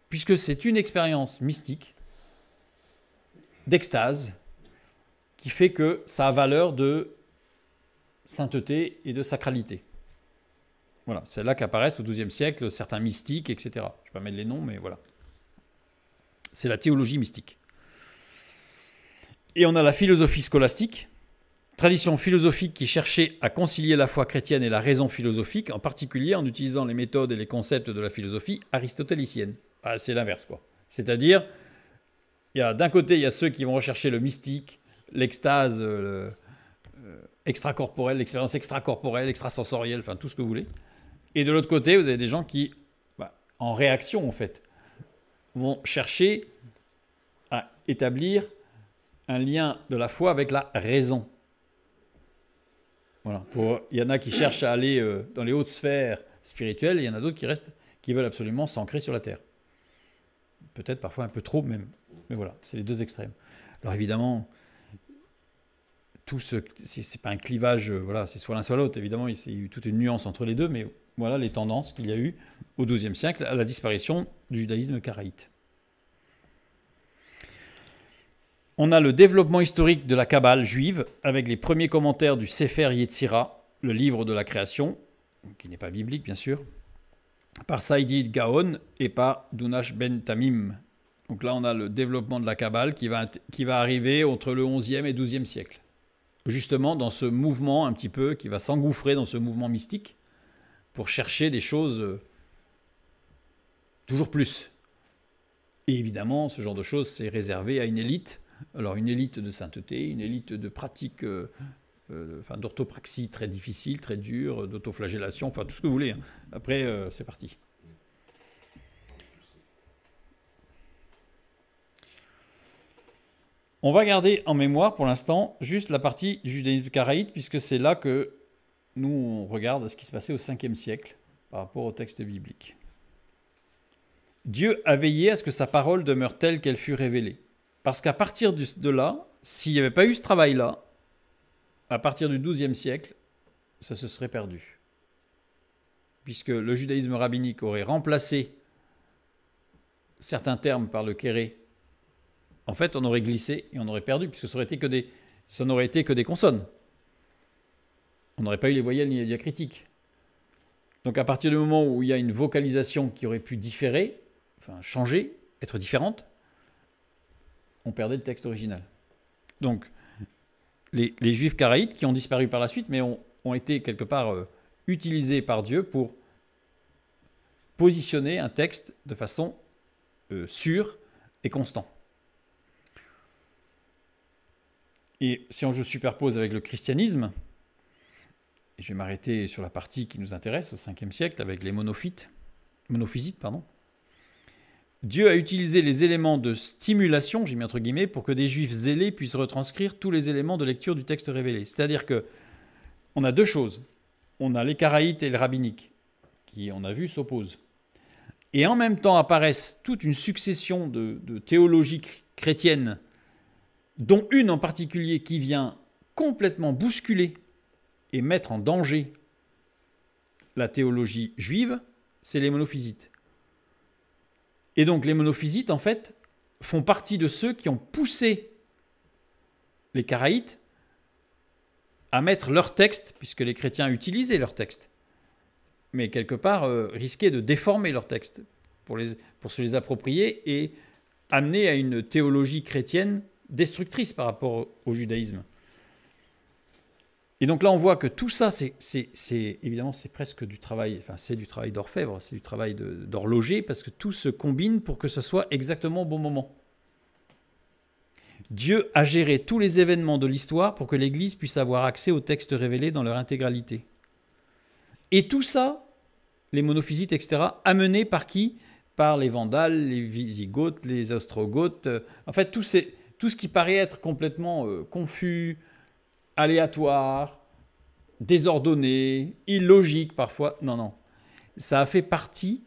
puisque c'est une expérience mystique d'extase qui fait que ça a valeur de sainteté et de sacralité. Voilà, c'est là qu'apparaissent au XIIe siècle certains mystiques, etc. Je ne vais pas mettre les noms, mais voilà. C'est la théologie mystique. Et on a la philosophie scolastique, tradition philosophique qui cherchait à concilier la foi chrétienne et la raison philosophique, en particulier en utilisant les méthodes et les concepts de la philosophie aristotélicienne. Ah, c'est l'inverse, quoi. C'est-à-dire, d'un côté, il y a ceux qui vont rechercher le mystique, l'extase extracorporelle, l'expérience extracorporelle, extrasensorielle, enfin tout ce que vous voulez. Et de l'autre côté, vous avez des gens qui, en réaction en fait, vont chercher à établir un lien de la foi avec la raison. Voilà. Il y en a qui cherchent à aller dans les hautes sphères spirituelles, et il y en a d'autres qui veulent absolument s'ancrer sur la terre. Peut-être parfois un peu trop même. Mais voilà, c'est les deux extrêmes. Alors évidemment, c'est pas un clivage, voilà, c'est soit l'un soit l'autre. Évidemment, il y a eu toute une nuance entre les deux, mais voilà les tendances qu'il y a eu au XIIe siècle à la disparition du judaïsme karaïte. On a le développement historique de la Kabbale juive avec les premiers commentaires du Sefer Yetzira, le livre de la création, qui n'est pas biblique bien sûr, par Saïdid Gaon et par Dunash ben Tamim. Donc là, on a le développement de la Kabbale qui va arriver entre le XIe et XIIe siècle. Justement dans ce mouvement un petit peu, qui va s'engouffrer dans ce mouvement mystique pour chercher des choses toujours plus. Et évidemment, ce genre de choses, c'est réservé à une élite. Alors une élite de sainteté, une élite de pratique, d'orthopraxie très difficile, très dure, d'autoflagellation, enfin tout ce que vous voulez. Après, c'est parti. On va garder en mémoire pour l'instant juste la partie du judaïsme karaïte, puisque c'est là que nous on regarde ce qui se passait au 5e siècle par rapport au texte biblique. Dieu a veillé à ce que sa parole demeure telle qu'elle fut révélée. Parce qu'à partir de là, s'il n'y avait pas eu ce travail-là, à partir du XIIe siècle, ça se serait perdu. Puisque le judaïsme rabbinique aurait remplacé certains termes par le kéré, en fait, on aurait glissé et on aurait perdu, puisque ça n'aurait été que des consonnes. On n'aurait pas eu les voyelles ni les diacritiques. Donc à partir du moment où il y a une vocalisation qui aurait pu différer, enfin changer, être différente, on perdait le texte original. Donc les juifs karaïtes qui ont disparu par la suite, mais ont été quelque part utilisés par Dieu pour positionner un texte de façon sûre et constante. Et si on je superpose avec le christianisme, et je vais m'arrêter sur la partie qui nous intéresse au 5e siècle avec les monophysites, Dieu a utilisé les éléments de stimulation, j'ai mis entre guillemets, pour que des juifs zélés puissent retranscrire tous les éléments de lecture du texte révélé. C'est-à-dire que on a deux choses. On a les karaïtes et le rabbinique, qui, on a vu, s'opposent. Et en même temps apparaissent toute une succession de théologies chrétiennes, dont une en particulier qui vient complètement bousculer et mettre en danger la théologie juive, c'est les monophysites. Et donc les monophysites, en fait, font partie de ceux qui ont poussé les karaïtes à mettre leur texte, puisque les chrétiens utilisaient leur texte, mais quelque part risquaient de déformer leur texte pour se les approprier et amener à une théologie chrétienne destructrice par rapport au judaïsme. Et donc là, on voit que tout ça, évidemment, c'est presque du travail, enfin, c'est du travail d'orfèvre, c'est du travail d'horloger, parce que tout se combine pour que ce soit exactement au bon moment. Dieu a géré tous les événements de l'histoire pour que l'Église puisse avoir accès aux textes révélés dans leur intégralité. Et tout ça, les monophysites, etc., amenés par qui? Par les Vandales, les Wisigoths, les Ostrogoths. En fait, tout ce qui paraît être complètement confus, aléatoire, désordonné, illogique parfois. Non. Ça a fait partie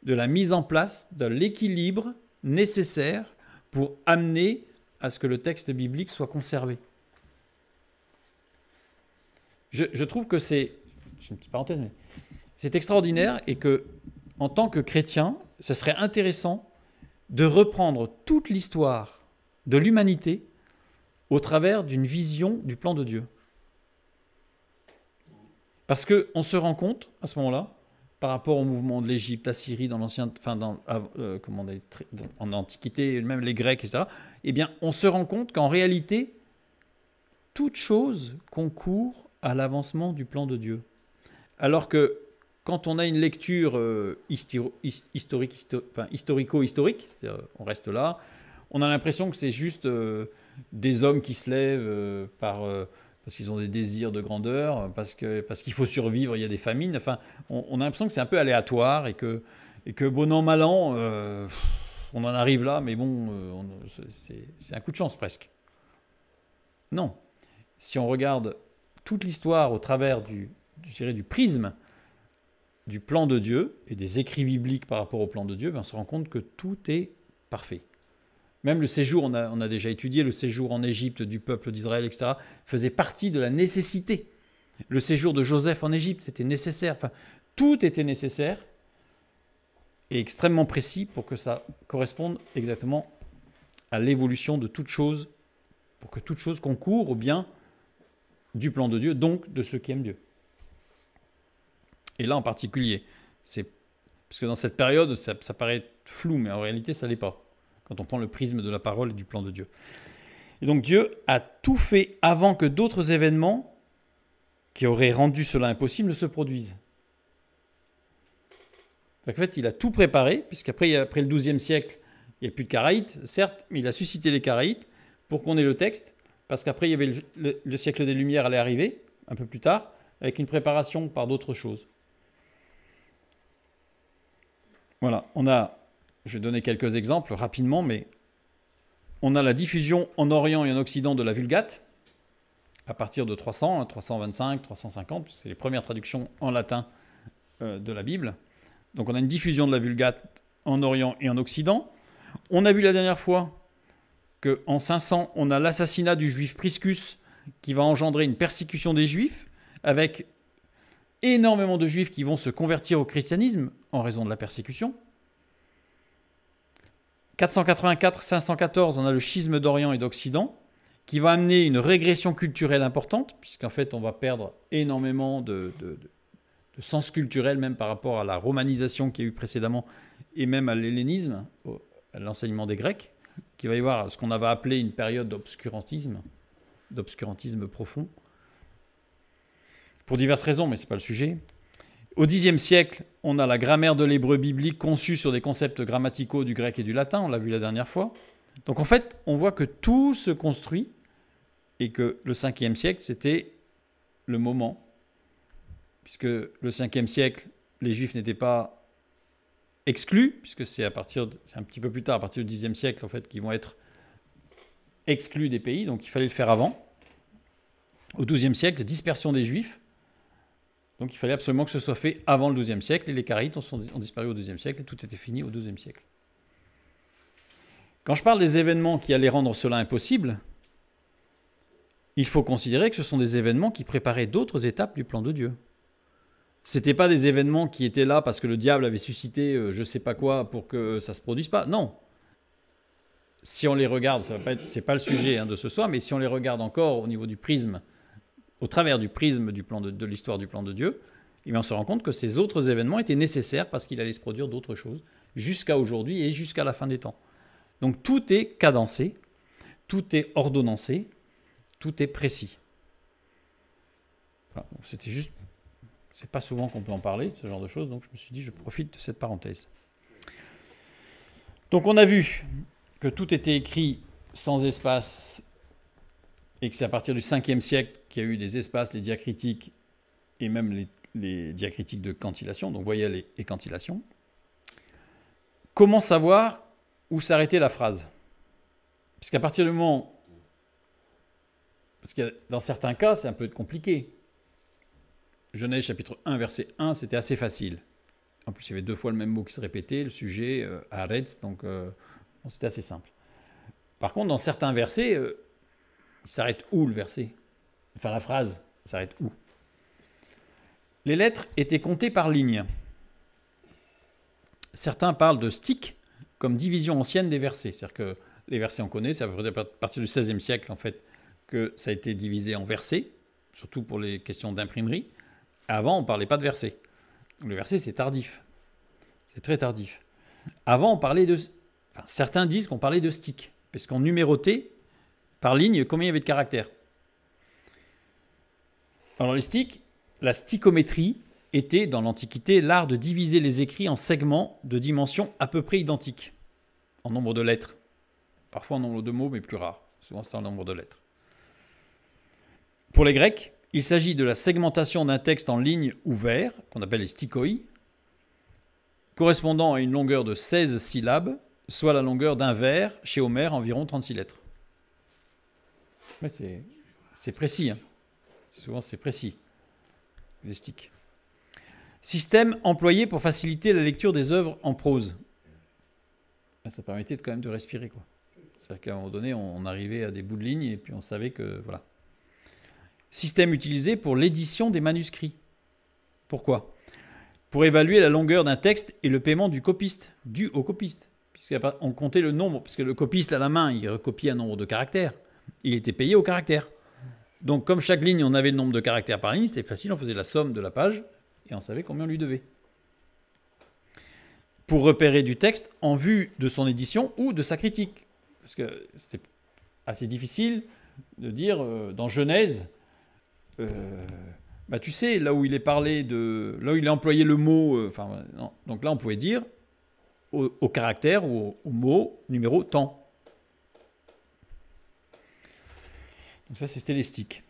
de la mise en place de l'équilibre nécessaire pour amener à ce que le texte biblique soit conservé. Je trouve que c'est une petite parenthèse, mais c'est extraordinaire et que, en tant que chrétien, ce serait intéressant de reprendre toute l'histoire de l'humanité au travers d'une vision du plan de Dieu. Parce qu'on se rend compte, à ce moment-là, par rapport au mouvement de l'Égypte, la Syrie, dans l'ancien, en Antiquité, même les Grecs, etc., eh bien, on se rend compte qu'en réalité, toute chose concourt à l'avancement du plan de Dieu. Alors que quand on a une lecture historico-historique, c'est-à-dire on reste là, on a l'impression que c'est juste des hommes qui se lèvent parce qu'ils ont des désirs de grandeur, parce qu'il faut survivre, il y a des famines. Enfin, on a l'impression que c'est un peu aléatoire et que bon an, mal an, on en arrive là, mais bon, c'est un coup de chance presque. Non. Si on regarde toute l'histoire au travers du prisme du plan de Dieu et des écrits bibliques par rapport au plan de Dieu, on se rend compte que tout est parfait. Même le séjour, on a déjà étudié le séjour en Égypte du peuple d'Israël, etc., faisait partie de la nécessité. Le séjour de Joseph en Égypte, c'était nécessaire. Enfin, tout était nécessaire et extrêmement précis pour que ça corresponde exactement à l'évolution de toute chose, pour que toute chose concourt au bien du plan de Dieu, donc de ceux qui aiment Dieu. Et là en particulier, parce que dans cette période, ça paraît flou, mais en réalité, ça ne l'est pas, quand on prend le prisme de la parole et du plan de Dieu. Et donc Dieu a tout fait avant que d'autres événements qui auraient rendu cela impossible ne se produisent. En fait, il a tout préparé, puisqu'après le XIIe siècle, il n'y a plus de karaïtes, certes, mais il a suscité les karaïtes pour qu'on ait le texte, parce qu'après, il y avait le siècle des Lumières allait arriver, un peu plus tard, avec une préparation par d'autres choses. Voilà, je vais donner quelques exemples rapidement, mais on a la diffusion en Orient et en Occident de la Vulgate, à partir de 300, 325, 350, c'est les premières traductions en latin de la Bible. Donc on a une diffusion de la Vulgate en Orient et en Occident. On a vu la dernière fois qu'en 500, on a l'assassinat du juif Priscus qui va engendrer une persécution des juifs, avec énormément de juifs qui vont se convertir au christianisme en raison de la persécution. 484-514, on a le schisme d'Orient et d'Occident, qui va amener une régression culturelle importante, puisqu'en fait on va perdre énormément de sens culturel, même par rapport à la romanisation qu'il y a eu précédemment, et même à l'hellénisme, à l'enseignement des Grecs, qu'il va y avoir ce qu'on avait appelé une période d'obscurantisme profond, pour diverses raisons, mais ce n'est pas le sujet. Au Xe siècle, on a la grammaire de l'hébreu biblique conçue sur des concepts grammaticaux du grec et du latin, on l'a vu la dernière fois. Donc en fait, on voit que tout se construit et que le 5e siècle, c'était le moment, puisque le 5e siècle, les Juifs n'étaient pas exclus, puisque c'est un petit peu plus tard, à partir du 10e siècle, en fait, qu'ils vont être exclus des pays, donc il fallait le faire avant. Au 12e siècle, dispersion des Juifs, donc il fallait absolument que ce soit fait avant le 12e siècle, et les Caraïtes ont disparu au 12e siècle, et tout était fini au 12e siècle. Quand je parle des événements qui allaient rendre cela impossible, il faut considérer que ce sont des événements qui préparaient d'autres étapes du plan de Dieu. Ce n'étaient pas des événements qui étaient là parce que le diable avait suscité je ne sais pas quoi pour que ça ne se produise pas. Non. Si on les regarde, ce n'est pas le sujet de ce soir, mais si on les regarde encore au niveau du prisme, au travers du prisme du plan de l'histoire du plan de Dieu, eh bien on se rend compte que ces autres événements étaient nécessaires parce qu'il allait se produire d'autres choses jusqu'à aujourd'hui et jusqu'à la fin des temps. Donc tout est cadencé, tout est ordonnancé, tout est précis. Voilà, c'était juste, c'est pas souvent qu'on peut en parler, ce genre de choses, donc je me suis dit, je profite de cette parenthèse. Donc on a vu que tout était écrit sans espace et que c'est à partir du 5e siècle qu'il y a eu des espaces, les diacritiques et même les diacritiques de cantillation, donc voyelles et cantillation. Comment savoir où s'arrêter la phrase? Puisqu'à partir du moment... Parce que dans certains cas, c'est un peu compliqué. Genèse chapitre 1, verset 1, c'était assez facile. En plus, il y avait 2 fois le même mot qui se répétait, le sujet, Haaretz, donc c'était assez simple. Par contre, dans certains versets, il s'arrête où le verset? Enfin, la phrase s'arrête où? Les lettres étaient comptées par ligne. Certains parlent de stick comme division ancienne des versets. C'est-à-dire que les versets, on connaît, c'est à partir du XVIe siècle, en fait, que ça a été divisé en versets, surtout pour les questions d'imprimerie. Avant, on ne parlait pas de versets. Le verset, c'est tardif. C'est très tardif. Avant, on parlait de... Enfin, certains disent qu'on parlait de stick, parce qu'on numérotait par ligne combien il y avait de caractères. Alors les sticks, la stichométrie était, dans l'Antiquité, l'art de diviser les écrits en segments de dimensions à peu près identiques, en nombre de lettres. Parfois en nombre de mots, mais plus rare. Souvent, c'est en nombre de lettres. Pour les Grecs, il s'agit de la segmentation d'un texte en lignes ou vers, qu'on appelle les stikoi, correspondant à une longueur de 16 syllabes, soit la longueur d'un vers, chez Homère, environ 36 lettres. Mais c'est précis. Souvent, c'est précis, les sticks. Système employé pour faciliter la lecture des œuvres en prose. Ça permettait quand même de respirer, quoi. C'est-à-dire qu'à un moment donné, on arrivait à des bouts de ligne et puis on savait que... Voilà. Système utilisé pour l'édition des manuscrits. Pourquoi? Pour évaluer la longueur d'un texte et le paiement du copiste, dû au copiste. Puisqu'on comptait le nombre, parce que le copiste à la main, il recopiait un nombre de caractères. Il était payé au caractère. Donc comme chaque ligne, on avait le nombre de caractères par ligne, c'était facile, on faisait la somme de la page et on savait combien on lui devait. Pour repérer du texte en vue de son édition ou de sa critique. Parce que c'était assez difficile de dire dans Genèse... tu sais, là où il est parlé de... Là où il a employé le mot... non. Donc là, on pouvait dire au caractère ou au mot numéro tant. Donc ça, c'était les sticks.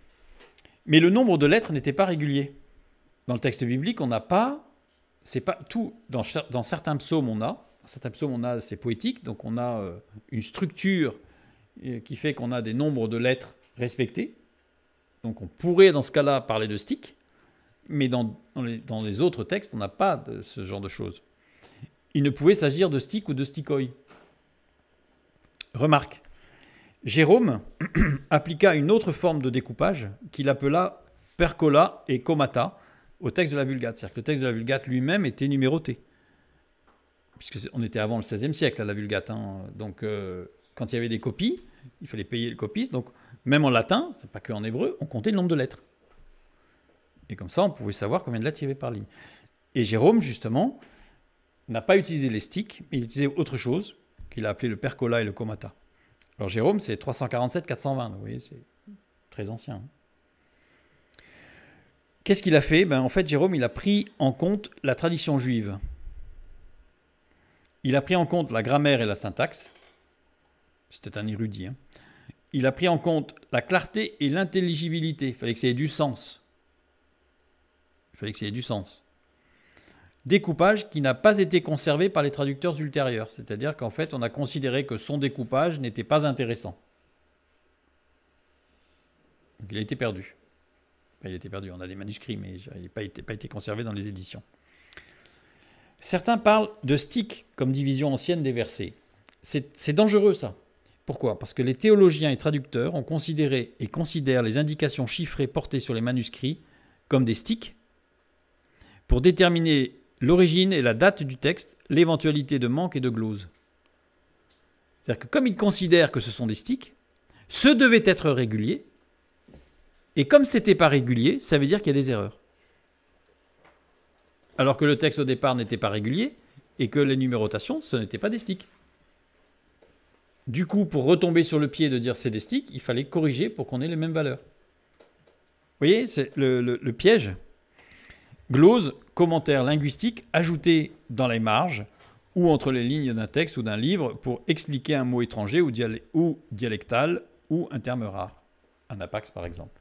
Mais le nombre de lettres n'était pas régulier. Dans le texte biblique, on n'a pas... C'est pas tout... Dans certains psaumes, on a... Dans certains psaumes, on a... C'est poétique, donc on a une structure qui fait qu'on a des nombres de lettres respectés. Donc on pourrait dans ce cas-là parler de stick, mais dans les autres textes, on n'a pas de ce genre de choses. Il ne pouvait s'agir de stick ou de stikoi. Remarque, Jérôme appliqua une autre forme de découpage qu'il appela percola et comata au texte de la Vulgate. C'est-à-dire que le texte de la Vulgate lui-même était numéroté. Puisqu'on était avant le XVIe siècle à la Vulgate. Donc quand il y avait des copies, il fallait payer le copiste. Donc même en latin, c'est pas qu'en hébreu, on comptait le nombre de lettres. Et comme ça, on pouvait savoir combien de lettres il y avait par ligne. Et Jérôme, justement, n'a pas utilisé les sticks, mais il utilisait autre chose, qu'il a appelé le percola et le comata. Alors Jérôme, c'est 347-420, vous voyez, c'est très ancien. Qu'est-ce qu'il a fait? En fait, Jérôme, il a pris en compte la tradition juive. Il a pris en compte la grammaire et la syntaxe. C'était un érudit. il a pris en compte la clarté et l'intelligibilité. Il fallait que ça ait du sens. Découpage qui n'a pas été conservé par les traducteurs ultérieurs. C'est-à-dire qu'en fait, on a considéré que son découpage n'était pas intéressant. Donc il a été perdu. Enfin, il a été perdu, on a des manuscrits, mais il n'a pas été conservé dans les éditions. Certains parlent de stick comme division ancienne des versets. C'est dangereux ça. Pourquoi? Parce que les théologiens et traducteurs ont considéré et considèrent les indications chiffrées portées sur les manuscrits comme des sticks pour déterminer l'origine et la date du texte, l'éventualité de manque et de glose. C'est-à-dire que comme ils considèrent que ce sont des sticks, ceux devaient être réguliers, et comme ce n'était pas régulier, ça veut dire qu'il y a des erreurs. Alors que le texte au départ n'était pas régulier, et que les numérotations, ce n'étaient pas des sticks. Du coup, pour retomber sur le pied de dire c'est des sticks, il fallait corriger pour qu'on ait les mêmes valeurs. Vous voyez, c'est le piège. Glose, commentaire linguistique ajouté dans les marges ou entre les lignes d'un texte ou d'un livre pour expliquer un mot étranger ou dialectal ou un terme rare. Un apax par exemple.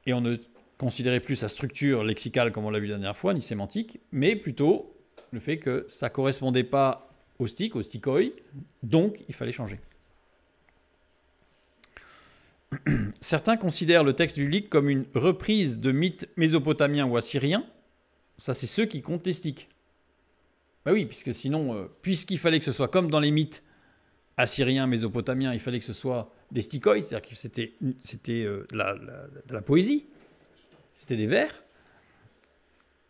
Et on ne considérait plus sa structure lexicale comme on l'a vu la dernière fois, ni sémantique, mais plutôt le fait que ça ne correspondait pas au stick, au stickoi, donc il fallait changer. Certains considèrent le texte biblique comme une reprise de mythes mésopotamiens ou assyriens. Ça, c'est ceux qui comptent les sticks. Ben oui, puisque sinon, puisqu'il fallait que ce soit comme dans les mythes assyriens, mésopotamiens, il fallait que ce soit des stickoi, c'est-à-dire que c'était de la poésie, c'était des vers.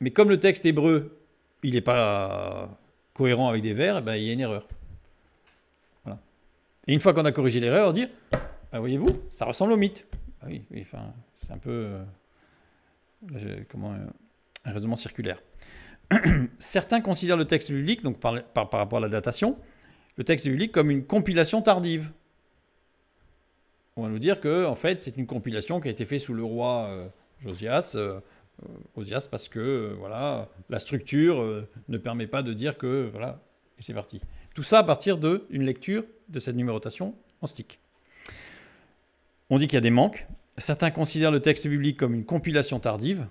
Mais comme le texte hébreu, il n'est pas cohérent avec des vers, ben, il y a une erreur. Voilà. Et une fois qu'on a corrigé l'erreur, on dit ah, voyez-vous, ça ressemble au mythe. Ah oui, enfin, c'est un peu un raisonnement circulaire. Certains considèrent le texte biblique, donc par rapport à la datation, le texte biblique comme une compilation tardive. On va nous dire que en fait, c'est une compilation qui a été faite sous le roi Osias, parce que voilà, la structure ne permet pas de dire que voilà, et c'est parti. Tout ça à partir d'une lecture de cette numérotation en stick. On dit qu'il y a des manques. Certains considèrent le texte biblique comme une compilation tardive,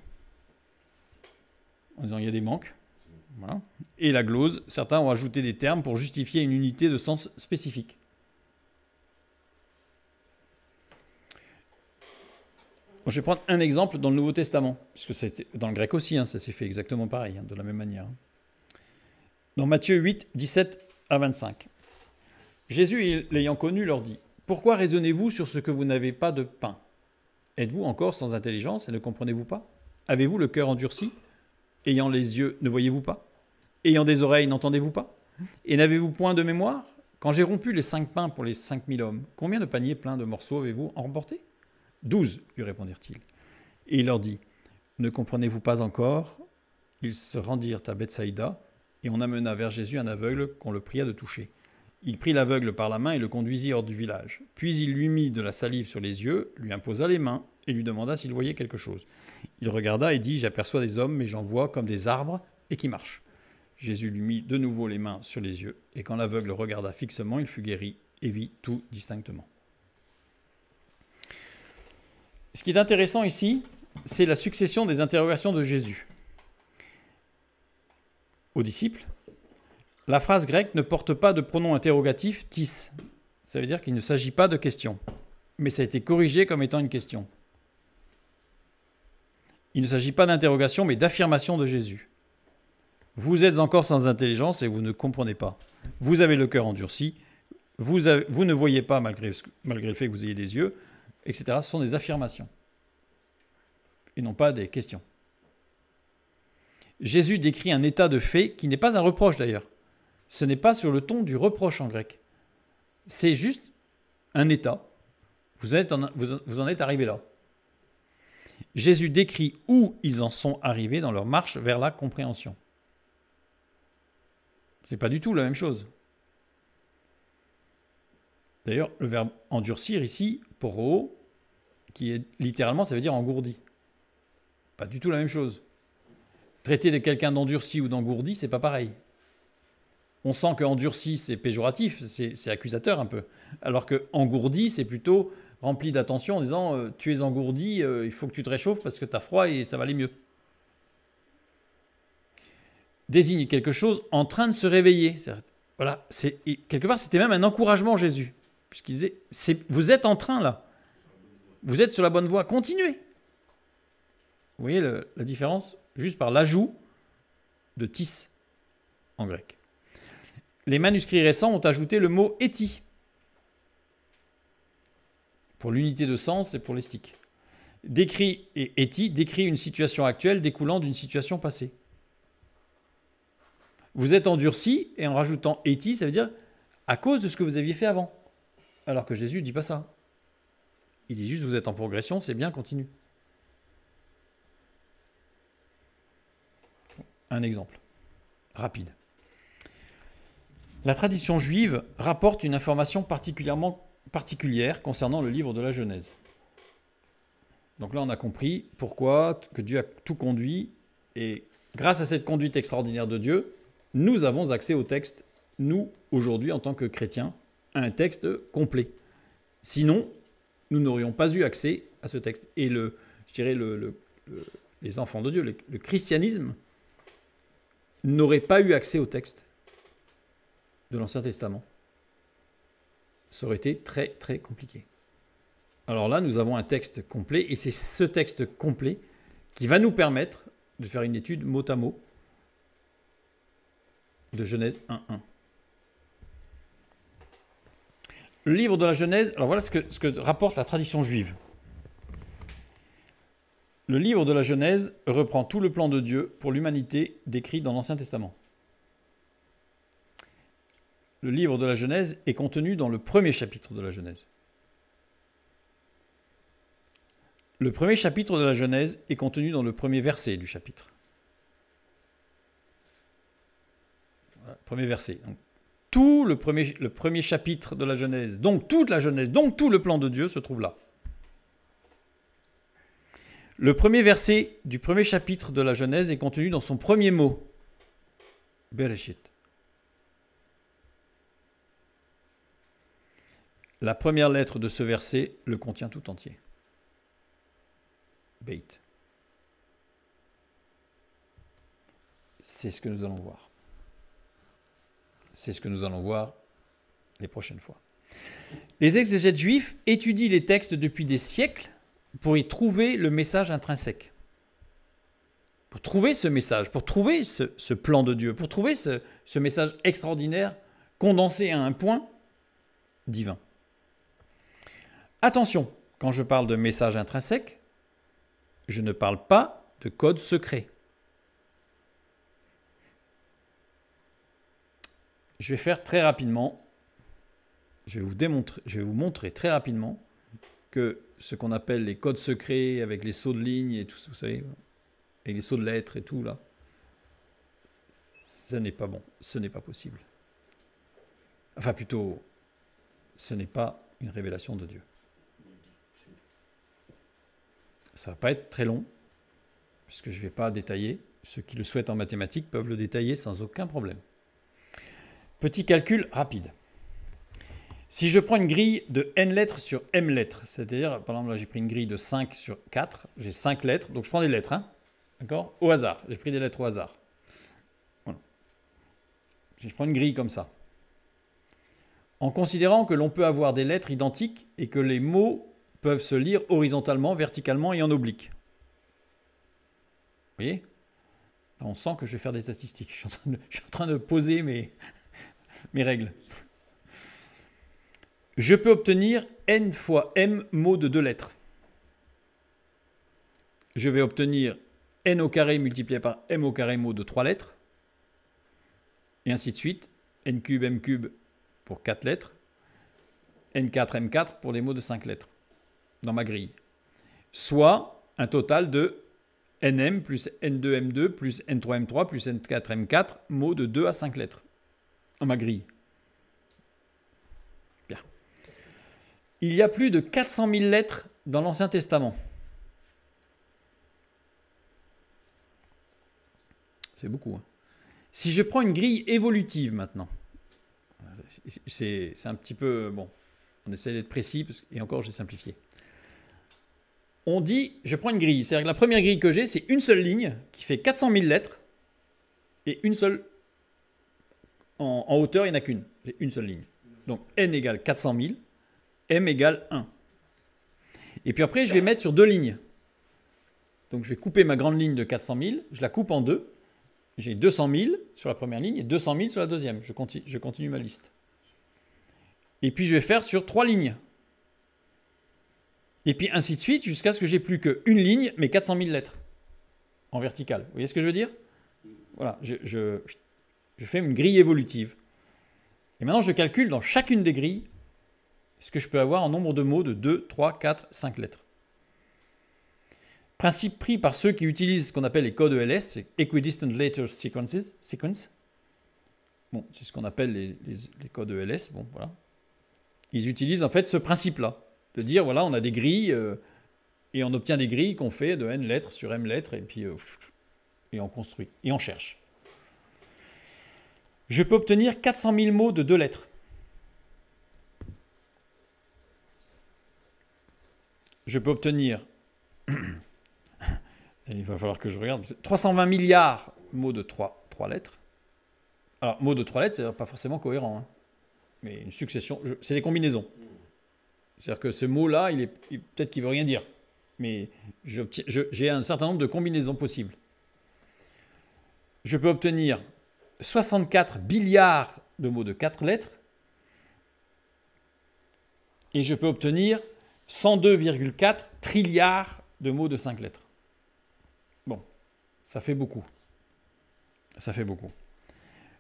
en disant qu'il y a des manques. Voilà. Et la glose, certains ont ajouté des termes pour justifier une unité de sens spécifique. Bon, je vais prendre un exemple dans le Nouveau Testament, puisque c'est dans le grec aussi, hein, ça s'est fait exactement pareil, hein, de la même manière. Dans Matthieu 8, 17 à 25. Jésus, l'ayant connu, leur dit « Pourquoi raisonnez-vous sur ce que vous n'avez pas de pain? Êtes-vous encore sans intelligence et ne comprenez-vous pas? Avez-vous le cœur endurci? Ayant les yeux, ne voyez-vous pas? Ayant des oreilles, n'entendez-vous pas? Et n'avez-vous point de mémoire? Quand j'ai rompu les 5 pains pour les 5000 hommes, combien de paniers pleins de morceaux avez-vous emporté? 12, lui répondirent-ils. Et il leur dit, ne comprenez-vous pas encore? Ils se rendirent à Bethsaïda, et on amena vers Jésus un aveugle qu'on le pria de toucher. Il prit l'aveugle par la main et le conduisit hors du village. Puis il lui mit de la salive sur les yeux, lui imposa les mains, et lui demanda s'il voyait quelque chose. Il regarda et dit, j'aperçois des hommes, mais j'en vois comme des arbres, et qui marchent. Jésus lui mit de nouveau les mains sur les yeux, et quand l'aveugle regarda fixement, il fut guéri, et vit tout distinctement. Ce qui est intéressant ici, c'est la succession des interrogations de Jésus aux disciples. La phrase grecque ne porte pas de pronom interrogatif tis. Ça veut dire qu'il ne s'agit pas de question, mais ça a été corrigé comme étant une question. Il ne s'agit pas d'interrogation, mais d'affirmation de Jésus. Vous êtes encore sans intelligence et vous ne comprenez pas. Vous avez le cœur endurci, vous ne voyez pas malgré le fait que vous ayez des yeux, etc. Ce sont des affirmations et non pas des questions. Jésus décrit un état de fait qui n'est pas un reproche d'ailleurs. Ce n'est pas sur le ton du reproche en grec. C'est juste un état. Vous en êtes arrivé là. Jésus décrit où ils en sont arrivés dans leur marche vers la compréhension. Ce n'est pas du tout la même chose. D'ailleurs, le verbe endurcir ici, poro, qui est littéralement, ça veut dire engourdi. Pas du tout la même chose. Traiter de quelqu'un d'endurci ou d'engourdi, c'est pas pareil. On sent que endurci, c'est péjoratif, c'est accusateur un peu. Alors que engourdi, c'est plutôt rempli d'attention en disant tu es engourdi, il faut que tu te réchauffes parce que tu as froid et ça va aller mieux. Désigne quelque chose en train de se réveiller. Voilà, quelque part, c'était même un encouragement, Jésus. Puisqu'il disait, vous êtes en train là. Vous êtes sur la bonne voie, continuez. Vous voyez la différence? Juste par l'ajout de tis en grec. Les manuscrits récents ont ajouté le mot éti pour l'unité de sens et pour l'estique. Décrit et éti décrit une situation actuelle découlant d'une situation passée. Vous êtes endurci et en rajoutant éti, ça veut dire à cause de ce que vous aviez fait avant. Alors que Jésus ne dit pas ça. Il dit juste vous êtes en progression, c'est bien, continue. Un exemple rapide. La tradition juive rapporte une information particulière concernant le livre de la Genèse. Donc là, on a compris pourquoi que Dieu a tout conduit. Et grâce à cette conduite extraordinaire de Dieu, nous avons accès au texte, nous, aujourd'hui, en tant que chrétiens, à un texte complet. Sinon, nous n'aurions pas eu accès à ce texte. Et les enfants de Dieu, le christianisme, n'aurait pas eu accès au texte de l'Ancien Testament. Ça aurait été très, très compliqué. Alors là, nous avons un texte complet, et c'est ce texte complet qui va nous permettre de faire une étude mot à mot de Genèse 1.1. Le livre de la Genèse, alors voilà ce que rapporte la tradition juive. Le livre de la Genèse reprend tout le plan de Dieu pour l'humanité décrit dans l'Ancien Testament. Le livre de la Genèse est contenu dans le premier chapitre de la Genèse. Le premier chapitre de la Genèse est contenu dans le premier verset du chapitre. Voilà, premier verset. Donc, tout le premier chapitre de la Genèse, donc toute la Genèse, donc tout le plan de Dieu se trouve là. Le premier verset du premier chapitre de la Genèse est contenu dans son premier mot, Bereshit. La première lettre de ce verset le contient tout entier. Beit. C'est ce que nous allons voir. C'est ce que nous allons voir les prochaines fois. Les exégètes juifs étudient les textes depuis des siècles pour y trouver le message intrinsèque. Pour trouver ce message, pour trouver ce plan de Dieu, pour trouver ce message extraordinaire condensé à un point divin. Attention, quand je parle de message intrinsèque, je ne parle pas de code secret. Je vais faire très rapidement, je vais vous montrer très rapidement que ce qu'on appelle les codes secrets avec les sauts de ligne et tout ça, vous savez, et les sauts de lettres et tout là, ce n'est pas bon, ce n'est pas possible. Enfin plutôt, ce n'est pas une révélation de Dieu. Ça ne va pas être très long, puisque je ne vais pas détailler. Ceux qui le souhaitent en mathématiques peuvent le détailler sans aucun problème. Petit calcul rapide. Si je prends une grille de n lettres sur m lettres, c'est-à-dire, par exemple, là j'ai pris une grille de 5 sur 4, j'ai 5 lettres, donc je prends des lettres, hein, d'accord, au hasard, j'ai pris des lettres au hasard. Voilà. Je prends une grille comme ça. En considérant que l'on peut avoir des lettres identiques et que les mots peuvent se lire horizontalement, verticalement et en oblique. Vous voyez? Là, on sent que je vais faire des statistiques. Je suis en train de poser mes règles. Je peux obtenir n fois m mots de 2 lettres. Je vais obtenir n au carré multiplié par m au carré mots de 3 lettres. Et ainsi de suite. N cube, m cube pour 4 lettres. N4, m4 pour les mots de 5 lettres. Dans ma grille. Soit un total de nm plus n2, m2 plus n3, m3 plus n4, m4 mots de 2 à 5 lettres. Dans ma grille. Bien. Il y a plus de 400 000 lettres dans l'Ancien Testament. C'est beaucoup. Hein. Si je prends une grille évolutive maintenant, c'est un petit peu... Bon, on essaie d'être précis, et encore j'ai simplifié. On dit, je prends une grille, c'est-à-dire que la première grille que j'ai, c'est une seule ligne qui fait 400 000 lettres, et une seule... En hauteur, il n'y en a qu'une, c'est une seule ligne. Donc n égale 400 000, m égale 1. Et puis après, je vais mettre sur deux lignes. Donc je vais couper ma grande ligne de 400 000, je la coupe en deux. J'ai 200 000 sur la première ligne et 200 000 sur la deuxième. Je continue ma liste. Et puis je vais faire sur trois lignes. Et puis ainsi de suite jusqu'à ce que j'ai plus qu'une ligne, mais 400 000 lettres en vertical. Vous voyez ce que je veux dire? Voilà, je fais une grille évolutive. Et maintenant, je calcule dans chacune des grilles ce que je peux avoir en nombre de mots de 2, 3, 4, 5 lettres. Principe pris par ceux qui utilisent ce qu'on appelle les codes ELS, c'est Equidistant Letter Sequence. Bon, c'est ce qu'on appelle les codes ELS. Bon, voilà. Ils utilisent en fait ce principe-là, de dire, voilà, on a des grilles, et on obtient des grilles qu'on fait de n lettres sur m lettres, et puis et on construit, et on cherche. Je peux obtenir 400 000 mots de 2 lettres. Je peux obtenir, il va falloir que je regarde, 320 milliards de mots de 3 lettres. Alors, mots de 3 lettres, c'est pas forcément cohérent, hein, mais une succession, c'est des combinaisons. C'est-à-dire que ce mot-là, peut-être qu'il ne veut rien dire, mais j'ai un certain nombre de combinaisons possibles. Je peux obtenir 64 billiards de mots de 4 lettres, et je peux obtenir 102,4 trilliards de mots de 5 lettres. Bon, ça fait beaucoup. Ça fait beaucoup.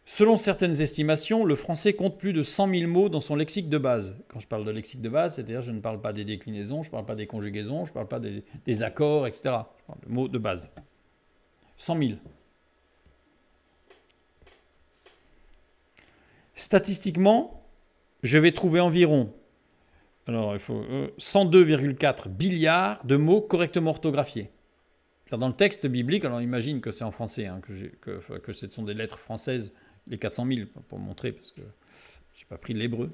Selon certaines estimations, le français compte plus de 100 000 mots dans son lexique de base. Quand je parle de lexique de base, c'est-à-dire je ne parle pas des déclinaisons, je ne parle pas des conjugaisons, je ne parle pas des accords, etc. Je parle de mots de base. 100 000. Statistiquement, je vais trouver environ, alors il faut 102,4 billiards de mots correctement orthographiés. Dans le texte biblique, alors on imagine que c'est en français, hein, que ce sont des lettres françaises, les 400 000, pour montrer, parce que je n'ai pas pris l'hébreu.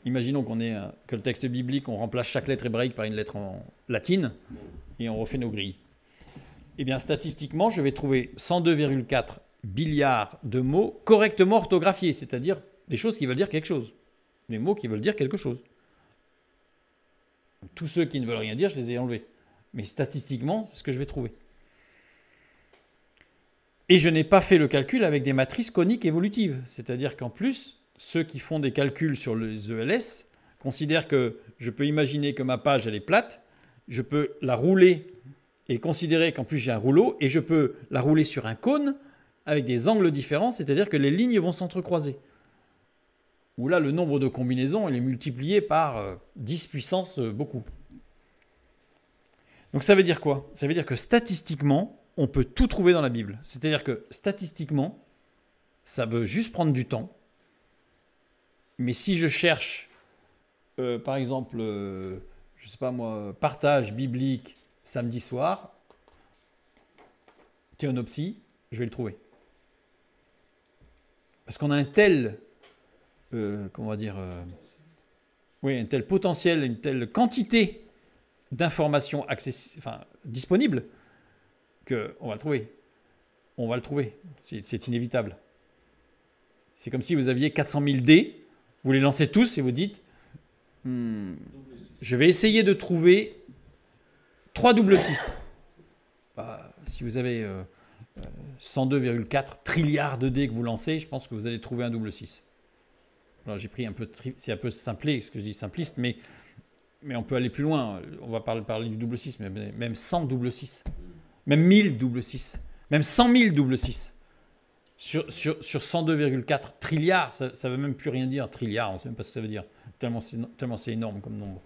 Imaginons que le texte biblique, on remplace chaque lettre hébraïque par une lettre en latine, et on refait nos grilles. Eh bien, statistiquement, je vais trouver 102,4 billiards de mots correctement orthographiés, c'est-à-dire des choses qui veulent dire quelque chose. Des mots qui veulent dire quelque chose. Tous ceux qui ne veulent rien dire, je les ai enlevés. Mais statistiquement, c'est ce que je vais trouver. Et je n'ai pas fait le calcul avec des matrices coniques évolutives. C'est-à-dire qu'en plus, ceux qui font des calculs sur les ELS considèrent que je peux imaginer que ma page, elle est plate, je peux la rouler et considérer qu'en plus j'ai un rouleau, et je peux la rouler sur un cône avec des angles différents, c'est-à-dire que les lignes vont s'entrecroiser. Où là, le nombre de combinaisons, il est multiplié par 10 puissance beaucoup. Donc ça veut dire quoi? Ça veut dire que statistiquement, on peut tout trouver dans la Bible. C'est-à-dire que statistiquement, ça veut juste prendre du temps. Mais si je cherche, par exemple, je ne sais pas moi, partage biblique samedi soir, théonopsie, je vais le trouver. Parce qu'on a un tel, comment on va dire, un tel potentiel, une telle quantité d'informations disponibles qu'on va le trouver. On va le trouver. C'est inévitable. C'est comme si vous aviez 400 000 dés, vous les lancez tous et vous dites je vais essayer de trouver 3 double 6. Si vous avez 102,4 trilliards de dés que vous lancez, je pense que vous allez trouver un double 6. Alors j'ai pris un peu, c'est un peu simplé, ce que je dis simpliste, mais on peut aller plus loin. On va parler du double 6, mais même 100 double 6, même 1000 double 6, même 100 000 double 6. Sur 102,4 trilliards, ça ne veut même plus rien dire, trilliard, on ne sait même pas ce que ça veut dire, tellement c'est énorme comme nombre.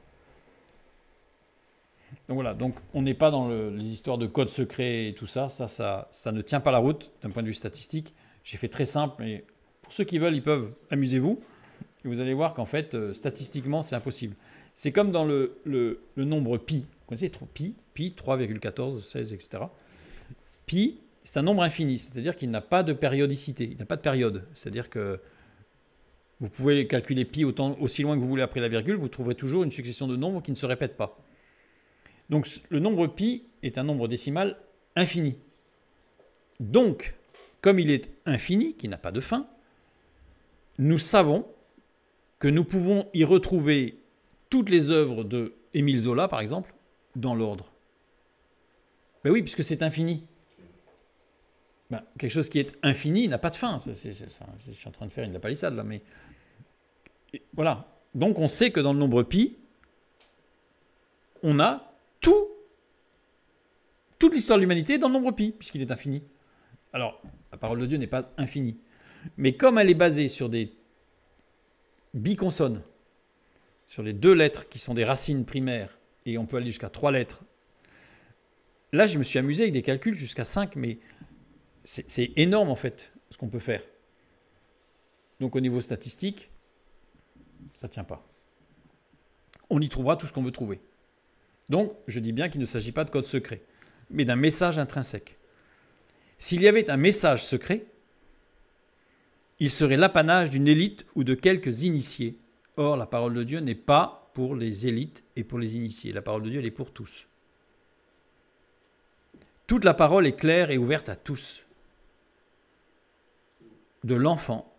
Donc voilà, donc on n'est pas dans les histoires de codes secrets et tout ça, ça ne tient pas la route d'un point de vue statistique. J'ai fait très simple, mais pour ceux qui veulent, ils peuvent, amusez-vous, et vous allez voir qu'en fait, statistiquement, c'est impossible. C'est comme dans le nombre pi. Vous connaissez pi, 3,14, 16, etc. Pi, c'est un nombre infini, c'est-à-dire qu'il n'a pas de périodicité, il n'a pas de période. C'est-à-dire que vous pouvez calculer pi aussi loin que vous voulez après la virgule, vous trouverez toujours une succession de nombres qui ne se répètent pas. Donc le nombre pi est un nombre décimal infini. Donc, comme il est infini, qui n'a pas de fin, nous savons que nous pouvons y retrouver toutes les œuvres de Émile Zola, par exemple, dans l'ordre. Ben oui, puisque c'est infini. Ben, quelque chose qui est infini n'a pas de fin. Je suis en train de faire une lapalissade là, mais voilà. Donc on sait que dans le nombre pi, on a toute l'histoire de l'humanité dans le nombre pi, puisqu'il est infini. Alors, la parole de Dieu n'est pas infinie. Mais comme elle est basée sur des biconsonnes, sur les 2 lettres qui sont des racines primaires, et on peut aller jusqu'à 3 lettres, là je me suis amusé avec des calculs jusqu'à 5, mais c'est énorme en fait ce qu'on peut faire. Donc au niveau statistique, ça ne tient pas. On y trouvera tout ce qu'on veut trouver. Donc je dis bien qu'il ne s'agit pas de code secret, mais d'un message intrinsèque. S'il y avait un message secret, il serait l'apanage d'une élite ou de quelques initiés. Or, la parole de Dieu n'est pas pour les élites et pour les initiés. La parole de Dieu, elle est pour tous. Toute la parole est claire et ouverte à tous. De l'enfant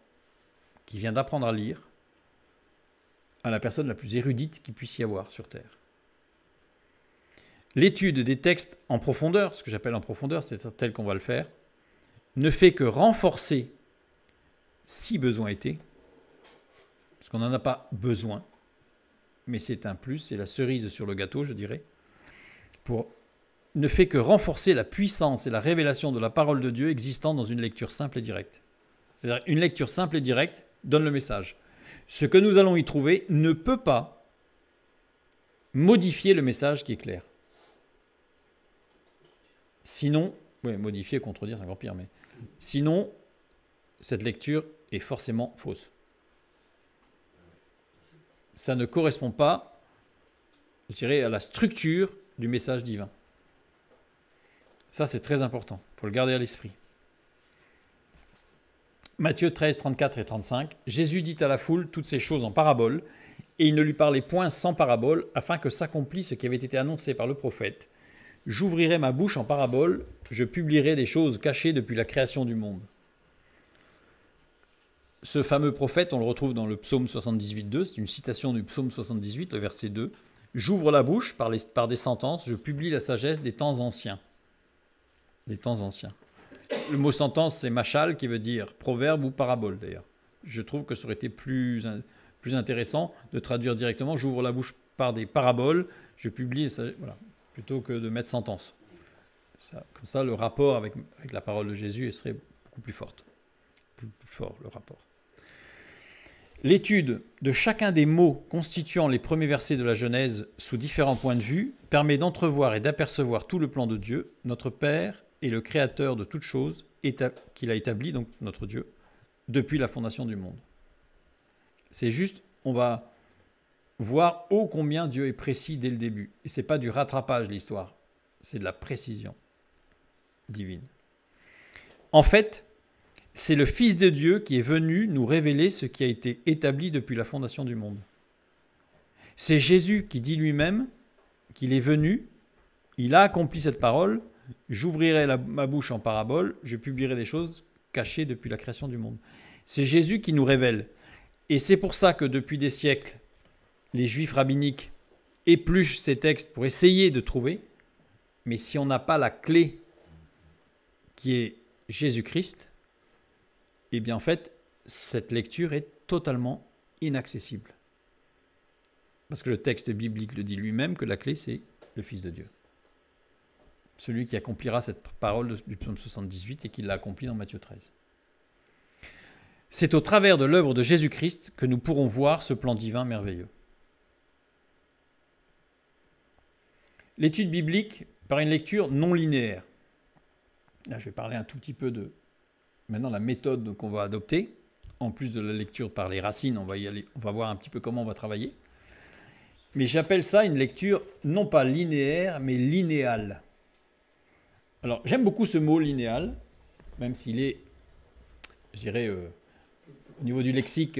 qui vient d'apprendre à lire à la personne la plus érudite qu'il puisse y avoir sur Terre. L'étude des textes en profondeur, ce que j'appelle en profondeur, c'est tel qu'on va le faire, ne fait que renforcer, si besoin était, parce qu'on n'en a pas besoin, mais c'est un plus, c'est la cerise sur le gâteau, je dirais, ne fait que renforcer la puissance et la révélation de la parole de Dieu existant dans une lecture simple et directe. C'est-à-dire une lecture simple et directe donne le message. Ce que nous allons y trouver ne peut pas modifier le message qui est clair. Sinon, oui, modifier, contredire, c'est encore pire, mais sinon, cette lecture est forcément fausse. Ça ne correspond pas, je dirais, à la structure du message divin. Ça, c'est très important, il faut le garder à l'esprit. Matthieu 13, 34 et 35, Jésus dit à la foule toutes ces choses en parabole, et il ne lui parlait point sans parabole, afin que s'accomplisse ce qui avait été annoncé par le prophète. J'ouvrirai ma bouche en parabole, je publierai des choses cachées depuis la création du monde. Ce fameux prophète, on le retrouve dans le psaume 78, 2, c'est une citation du psaume 78, le verset 2. J'ouvre la bouche par des sentences, je publie la sagesse des temps anciens. Des temps anciens. Le mot sentence, c'est machal, qui veut dire proverbe ou parabole d'ailleurs. Je trouve que ça aurait été plus intéressant de traduire directement, j'ouvre la bouche par des paraboles, je publie, voilà, plutôt que de mettre sentence. Comme ça, le rapport avec la parole de Jésus serait beaucoup plus forte. Plus fort, le rapport. L'étude de chacun des mots constituant les premiers versets de la Genèse sous différents points de vue permet d'entrevoir et d'apercevoir tout le plan de Dieu, notre Père et le Créateur de toutes choses, qu'il a établi, donc notre Dieu, depuis la fondation du monde. C'est juste, on va voir ô combien Dieu est précis dès le début. Et ce n'est pas du rattrapage l'histoire, c'est de la précision divine. En fait, c'est le Fils de Dieu qui est venu nous révéler ce qui a été établi depuis la fondation du monde. C'est Jésus qui dit lui-même qu'il est venu, il a accompli cette parole, j'ouvrirai ma bouche en parabole, je publierai des choses cachées depuis la création du monde. C'est Jésus qui nous révèle. Et c'est pour ça que depuis des siècles, les Juifs rabbiniques épluchent ces textes pour essayer de trouver, mais si on n'a pas la clé qui est Jésus-Christ, eh bien en fait, cette lecture est totalement inaccessible. Parce que le texte biblique le dit lui-même que la clé, c'est le Fils de Dieu. Celui qui accomplira cette parole du psaume 78 et qui l'a accomplie dans Matthieu 13. C'est au travers de l'œuvre de Jésus-Christ que nous pourrons voir ce plan divin merveilleux. L'étude biblique par une lecture non linéaire. Là, je vais parler un tout petit peu de maintenant la méthode qu'on va adopter. En plus de la lecture par les racines, on va voir un petit peu comment on va travailler. Mais j'appelle ça une lecture non pas linéaire, mais linéale. Alors, j'aime beaucoup ce mot linéal, même s'il est, je dirais, au niveau du lexique,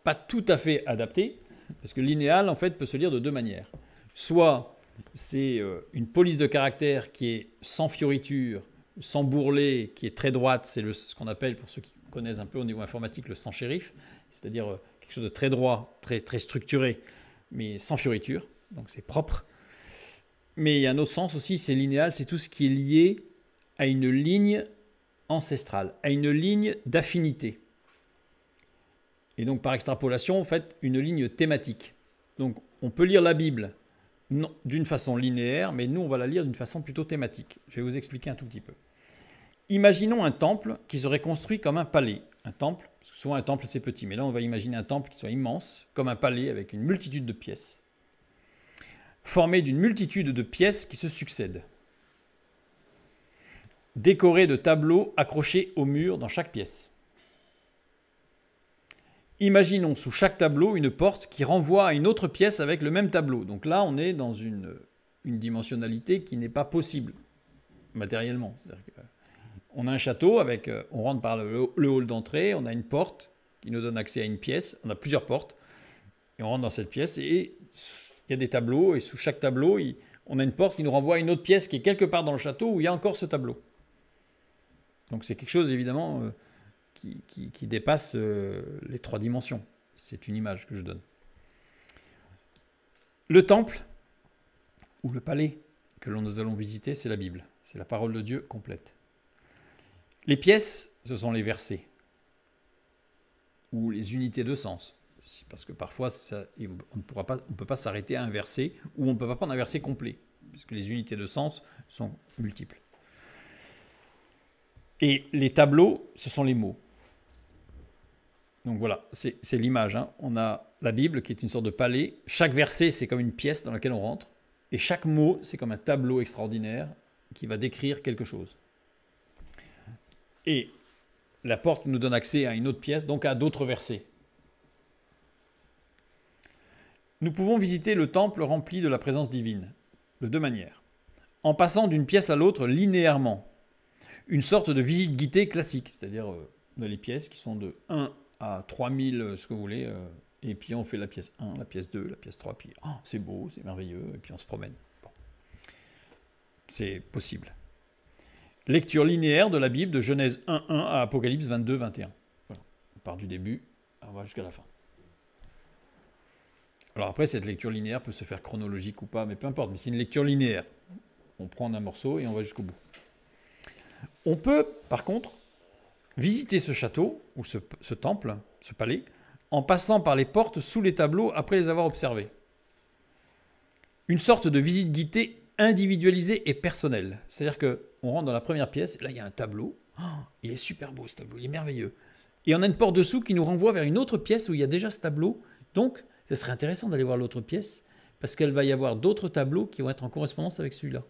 pas tout à fait adapté, parce que linéal, en fait, peut se lire de deux manières. Soit c'est une police de caractère qui est sans fioriture, sans bourrelet, qui est très droite, c'est ce qu'on appelle, pour ceux qui connaissent un peu au niveau informatique, le sans shérif, c'est-à-dire quelque chose de très droit, très, très structuré, mais sans fioriture, donc c'est propre. Mais il y a un autre sens aussi, c'est linéal, c'est tout ce qui est lié à une ligne ancestrale, à une ligne d'affinité. Et donc par extrapolation, en fait, une ligne thématique. Donc on peut lire la Bible d'une façon linéaire, mais nous on va la lire d'une façon plutôt thématique. Je vais vous expliquer un tout petit peu. Imaginons un temple qui serait construit comme un palais. Un temple, parce que souvent un temple c'est petit, mais là on va imaginer un temple qui soit immense, comme un palais avec une multitude de pièces, formé d'une multitude de pièces qui se succèdent, décoré de tableaux accrochés au mur dans chaque pièce. Imaginons sous chaque tableau une porte qui renvoie à une autre pièce avec le même tableau. Donc là, on est dans une dimensionnalité qui n'est pas possible matériellement. On a un château, on rentre par le hall d'entrée, on a une porte qui nous donne accès à une pièce, on a plusieurs portes, et on rentre dans cette pièce, et il y a des tableaux, et sous chaque tableau, on a une porte qui nous renvoie à une autre pièce qui est quelque part dans le château où il y a encore ce tableau. Donc c'est quelque chose, évidemment, qui dépasse les trois dimensions. C'est une image que je donne. Le temple, ou le palais que nous allons visiter, c'est la Bible. C'est la parole de Dieu complète. Les pièces, ce sont les versets, ou les unités de sens. Parce que parfois, on ne peut pas s'arrêter à un verset, ou on ne peut pas prendre un verset complet, puisque les unités de sens sont multiples. Et les tableaux, ce sont les mots. Donc voilà, c'est l'image. Hein. On a la Bible qui est une sorte de palais. Chaque verset, c'est comme une pièce dans laquelle on rentre. Et chaque mot, c'est comme un tableau extraordinaire qui va décrire quelque chose. Et la porte nous donne accès à une autre pièce, donc à d'autres versets. Nous pouvons visiter le temple rempli de la présence divine, de deux manières. En passant d'une pièce à l'autre linéairement. Une sorte de visite guidée classique, c'est-à-dire on a les pièces qui sont de 1 à 3000, ce que vous voulez, et puis on fait la pièce 1, la pièce 2, la pièce 3, puis oh, c'est beau, c'est merveilleux, et puis on se promène. Bon. C'est possible. Lecture linéaire de la Bible de Genèse 1:1 à Apocalypse 22:21. Voilà. On part du début, on va jusqu'à la fin. Alors après, cette lecture linéaire peut se faire chronologique ou pas, mais peu importe, mais c'est une lecture linéaire. On prend un morceau et on va jusqu'au bout. On peut, par contre, visiter ce château, ou ce temple, ce palais, en passant par les portes sous les tableaux après les avoir observés. Une sorte de visite guidée individualisée et personnelle. C'est-à-dire qu'on rentre dans la première pièce, et là il y a un tableau. Oh, il est super beau ce tableau, il est merveilleux. Et on a une porte dessous qui nous renvoie vers une autre pièce où il y a déjà ce tableau. Donc, ce serait intéressant d'aller voir l'autre pièce, parce qu'il va y avoir d'autres tableaux qui vont être en correspondance avec celui-là.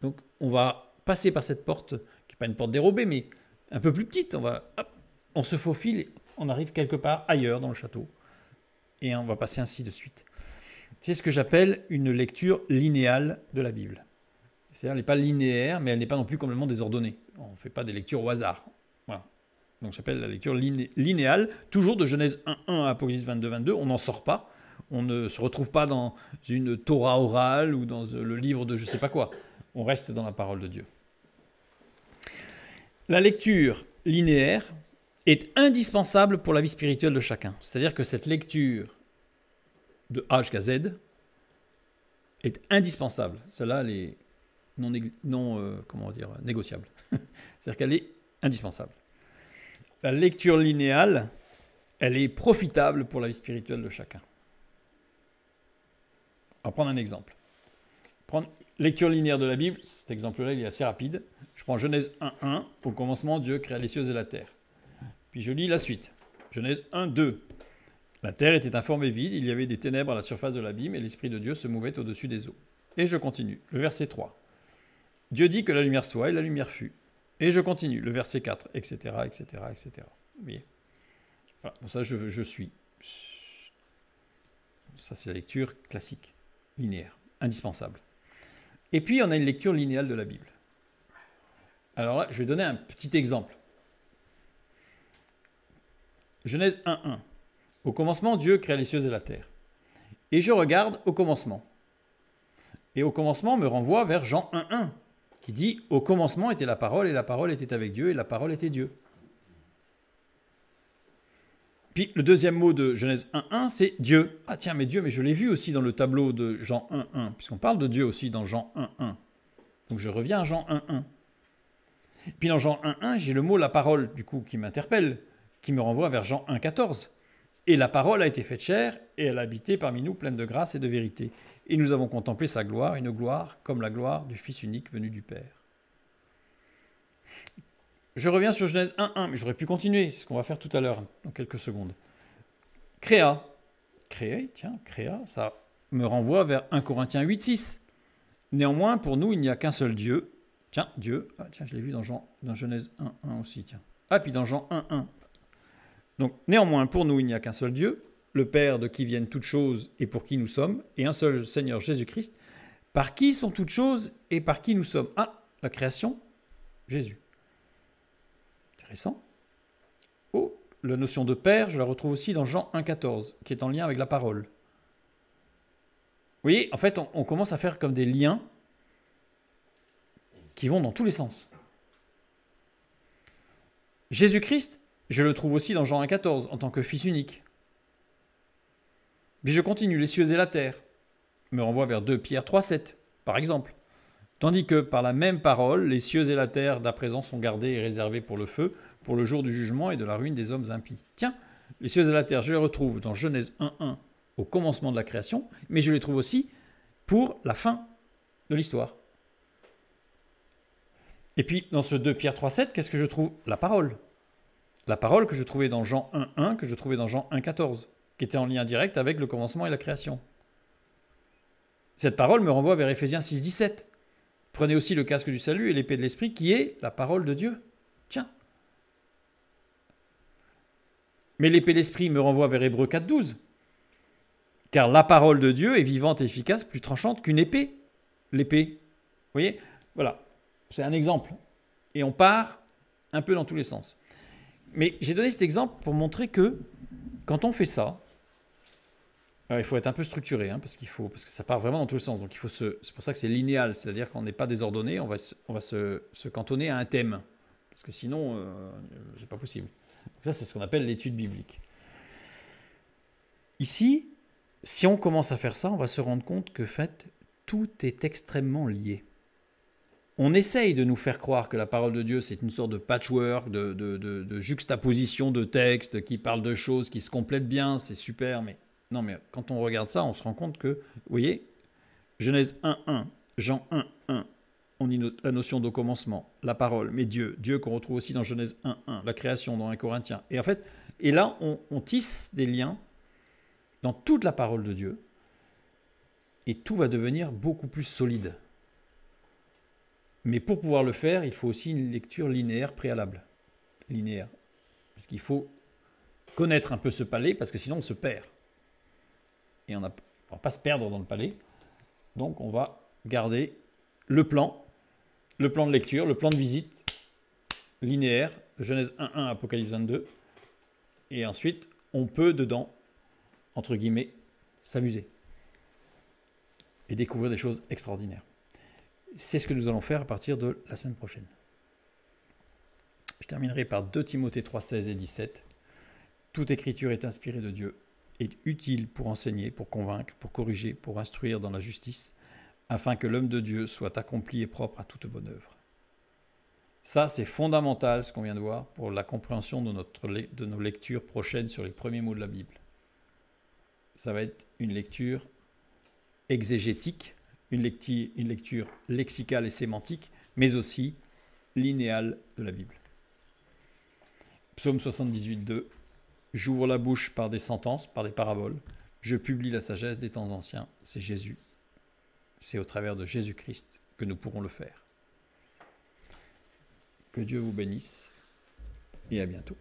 Donc, on va passer par cette porte, qui n'est pas une porte dérobée, mais un peu plus petite. On se faufile, et on arrive quelque part ailleurs dans le château. Et on va passer ainsi de suite. C'est ce que j'appelle une lecture linéale de la Bible. C'est-à-dire, elle n'est pas linéaire, mais elle n'est pas non plus complètement désordonnée. On ne fait pas des lectures au hasard. Voilà. Donc, j'appelle la lecture linéale, toujours de Genèse 1:1 à Apocalypse 22:22. On n'en sort pas. On ne se retrouve pas dans une Torah orale ou dans le livre de je ne sais pas quoi. On reste dans la parole de Dieu. La lecture linéaire est indispensable pour la vie spirituelle de chacun. C'est-à-dire que cette lecture de A jusqu'à Z est indispensable. Celle-là, elle est négociable. C'est-à-dire qu'elle est indispensable. La lecture linéale, elle est profitable pour la vie spirituelle de chacun. On va prendre un exemple. Lecture linéaire de la Bible, cet exemple-là, il est assez rapide. Je prends Genèse 1:1, au commencement, Dieu créa les cieux et la terre. Puis je lis la suite. Genèse 1:2. La terre était informe et vide, il y avait des ténèbres à la surface de l'abîme, et l'Esprit de Dieu se mouvait au-dessus des eaux. Et je continue. Le verset 3. Dieu dit que la lumière soit, et la lumière fut. Et je continue. Le verset 4, etc., etc., etc. Vous voyez ? Voilà. Bon, ça, je suis. Ça, c'est la lecture classique, linéaire, indispensable. Et puis, on a une lecture linéale de la Bible. Alors là, je vais donner un petit exemple. Genèse 1.1. Au commencement, Dieu créa les cieux et la terre. Et je regarde au commencement. Et au commencement me renvoie vers Jean 1.1, qui dit « Au commencement était la parole, et la parole était avec Dieu, et la parole était Dieu. » Puis le deuxième mot de Genèse 1.1, c'est Dieu. Ah tiens, mais Dieu, mais je l'ai vu aussi dans le tableau de Jean 1.1, puisqu'on parle de Dieu aussi dans Jean 1.1. Donc je reviens à Jean 1.1. Puis dans Jean 1.1, j'ai le mot la parole, du coup, qui m'interpelle, qui me renvoie vers Jean 1.14. Et la parole a été faite chair, et elle a habité parmi nous pleine de grâce et de vérité. Et nous avons contemplé sa gloire, une gloire comme la gloire du Fils unique venu du Père. Je reviens sur Genèse 1.1, mais j'aurais pu continuer, c'est ce qu'on va faire tout à l'heure, dans quelques secondes. Créa. Créer, tiens, créa, ça me renvoie vers 1 Corinthiens 8.6. Néanmoins, pour nous, il n'y a qu'un seul Dieu. Tiens, Dieu. Ah, tiens, je l'ai vu dans Genèse 1.1 aussi, tiens. Ah, puis dans Jean 1.1. Donc, néanmoins, pour nous, il n'y a qu'un seul Dieu, le Père de qui viennent toutes choses et pour qui nous sommes, et un seul Seigneur Jésus-Christ, par qui sont toutes choses et par qui nous sommes. Ah, la création, Jésus. Intéressant. Oh, la notion de Père, je la retrouve aussi dans Jean 1.14, qui est en lien avec la parole. Vous voyez, en fait, on commence à faire comme des liens qui vont dans tous les sens. Jésus-Christ, je le trouve aussi dans Jean 1.14, en tant que Fils unique. Puis je continue, les cieux et la terre me renvoie vers 2 Pierre 3.7, par exemple. Tandis que par la même parole, les cieux et la terre d'à présent sont gardés et réservés pour le feu, pour le jour du jugement et de la ruine des hommes impies. Tiens, les cieux et la terre, je les retrouve dans Genèse 1.1, au commencement de la création, mais je les trouve aussi pour la fin de l'histoire. Et puis, dans ce 2 Pierre 3.7, qu'est-ce que je trouve? La parole. La parole que je trouvais dans Jean 1.1, que je trouvais dans Jean 1.14, qui était en lien direct avec le commencement et la création. Cette parole me renvoie vers Éphésiens 6.17. Prenez aussi le casque du salut et l'épée de l'esprit, qui est la parole de Dieu. Tiens. Mais l'épée de l'esprit me renvoie vers Hébreux 4.12. Car la parole de Dieu est vivante et efficace, plus tranchante qu'une épée. L'épée. Vous voyez? Voilà. C'est un exemple. Et on part un peu dans tous les sens. Mais j'ai donné cet exemple pour montrer que quand on fait ça, il faut être un peu structuré, hein, parce que ça part vraiment dans tous les sens. Donc c'est pour ça que c'est linéal, c'est-à-dire qu'on n'est pas désordonné, on va se cantonner à un thème, parce que sinon, c'est pas possible. Donc ça, c'est ce qu'on appelle l'étude biblique. Ici, si on commence à faire ça, on va se rendre compte que, en fait, tout est extrêmement lié. On essaye de nous faire croire que la parole de Dieu, c'est une sorte de patchwork, de juxtaposition de textes qui parlent de choses qui se complètent bien, c'est super, mais non, mais quand on regarde ça, on se rend compte que, vous voyez, Genèse 1.1, Jean 1.1, on dit la notion de commencement, la parole, mais Dieu qu'on retrouve aussi dans Genèse 1.1, la création dans 1 Corinthiens. Et en fait, et là, on tisse des liens dans toute la parole de Dieu, et tout va devenir beaucoup plus solide. Mais pour pouvoir le faire, il faut aussi une lecture linéaire préalable. Linéaire. Parce qu'il faut connaître un peu ce palais, parce que sinon on se perd. Et on ne va pas se perdre dans le palais. Donc on va garder le plan de lecture, le plan de visite linéaire, Genèse 1.1, Apocalypse 22. Et ensuite, on peut dedans, entre guillemets, s'amuser. Et découvrir des choses extraordinaires. C'est ce que nous allons faire à partir de la semaine prochaine. Je terminerai par 2 Timothée 3.16 et 17. Toute écriture est inspirée de Dieu, est utile pour enseigner, pour convaincre, pour corriger, pour instruire dans la justice, afin que l'homme de Dieu soit accompli et propre à toute bonne œuvre. Ça, c'est fondamental, ce qu'on vient de voir, pour la compréhension de nos lectures prochaines sur les premiers mots de la Bible. Ça va être une lecture exégétique, une lecture lexicale et sémantique, mais aussi linéale de la Bible. Psaume 78.2. J'ouvre la bouche par des sentences, par des paraboles. Je publie la sagesse des temps anciens. C'est Jésus. C'est au travers de Jésus-Christ que nous pourrons le faire. Que Dieu vous bénisse et à bientôt.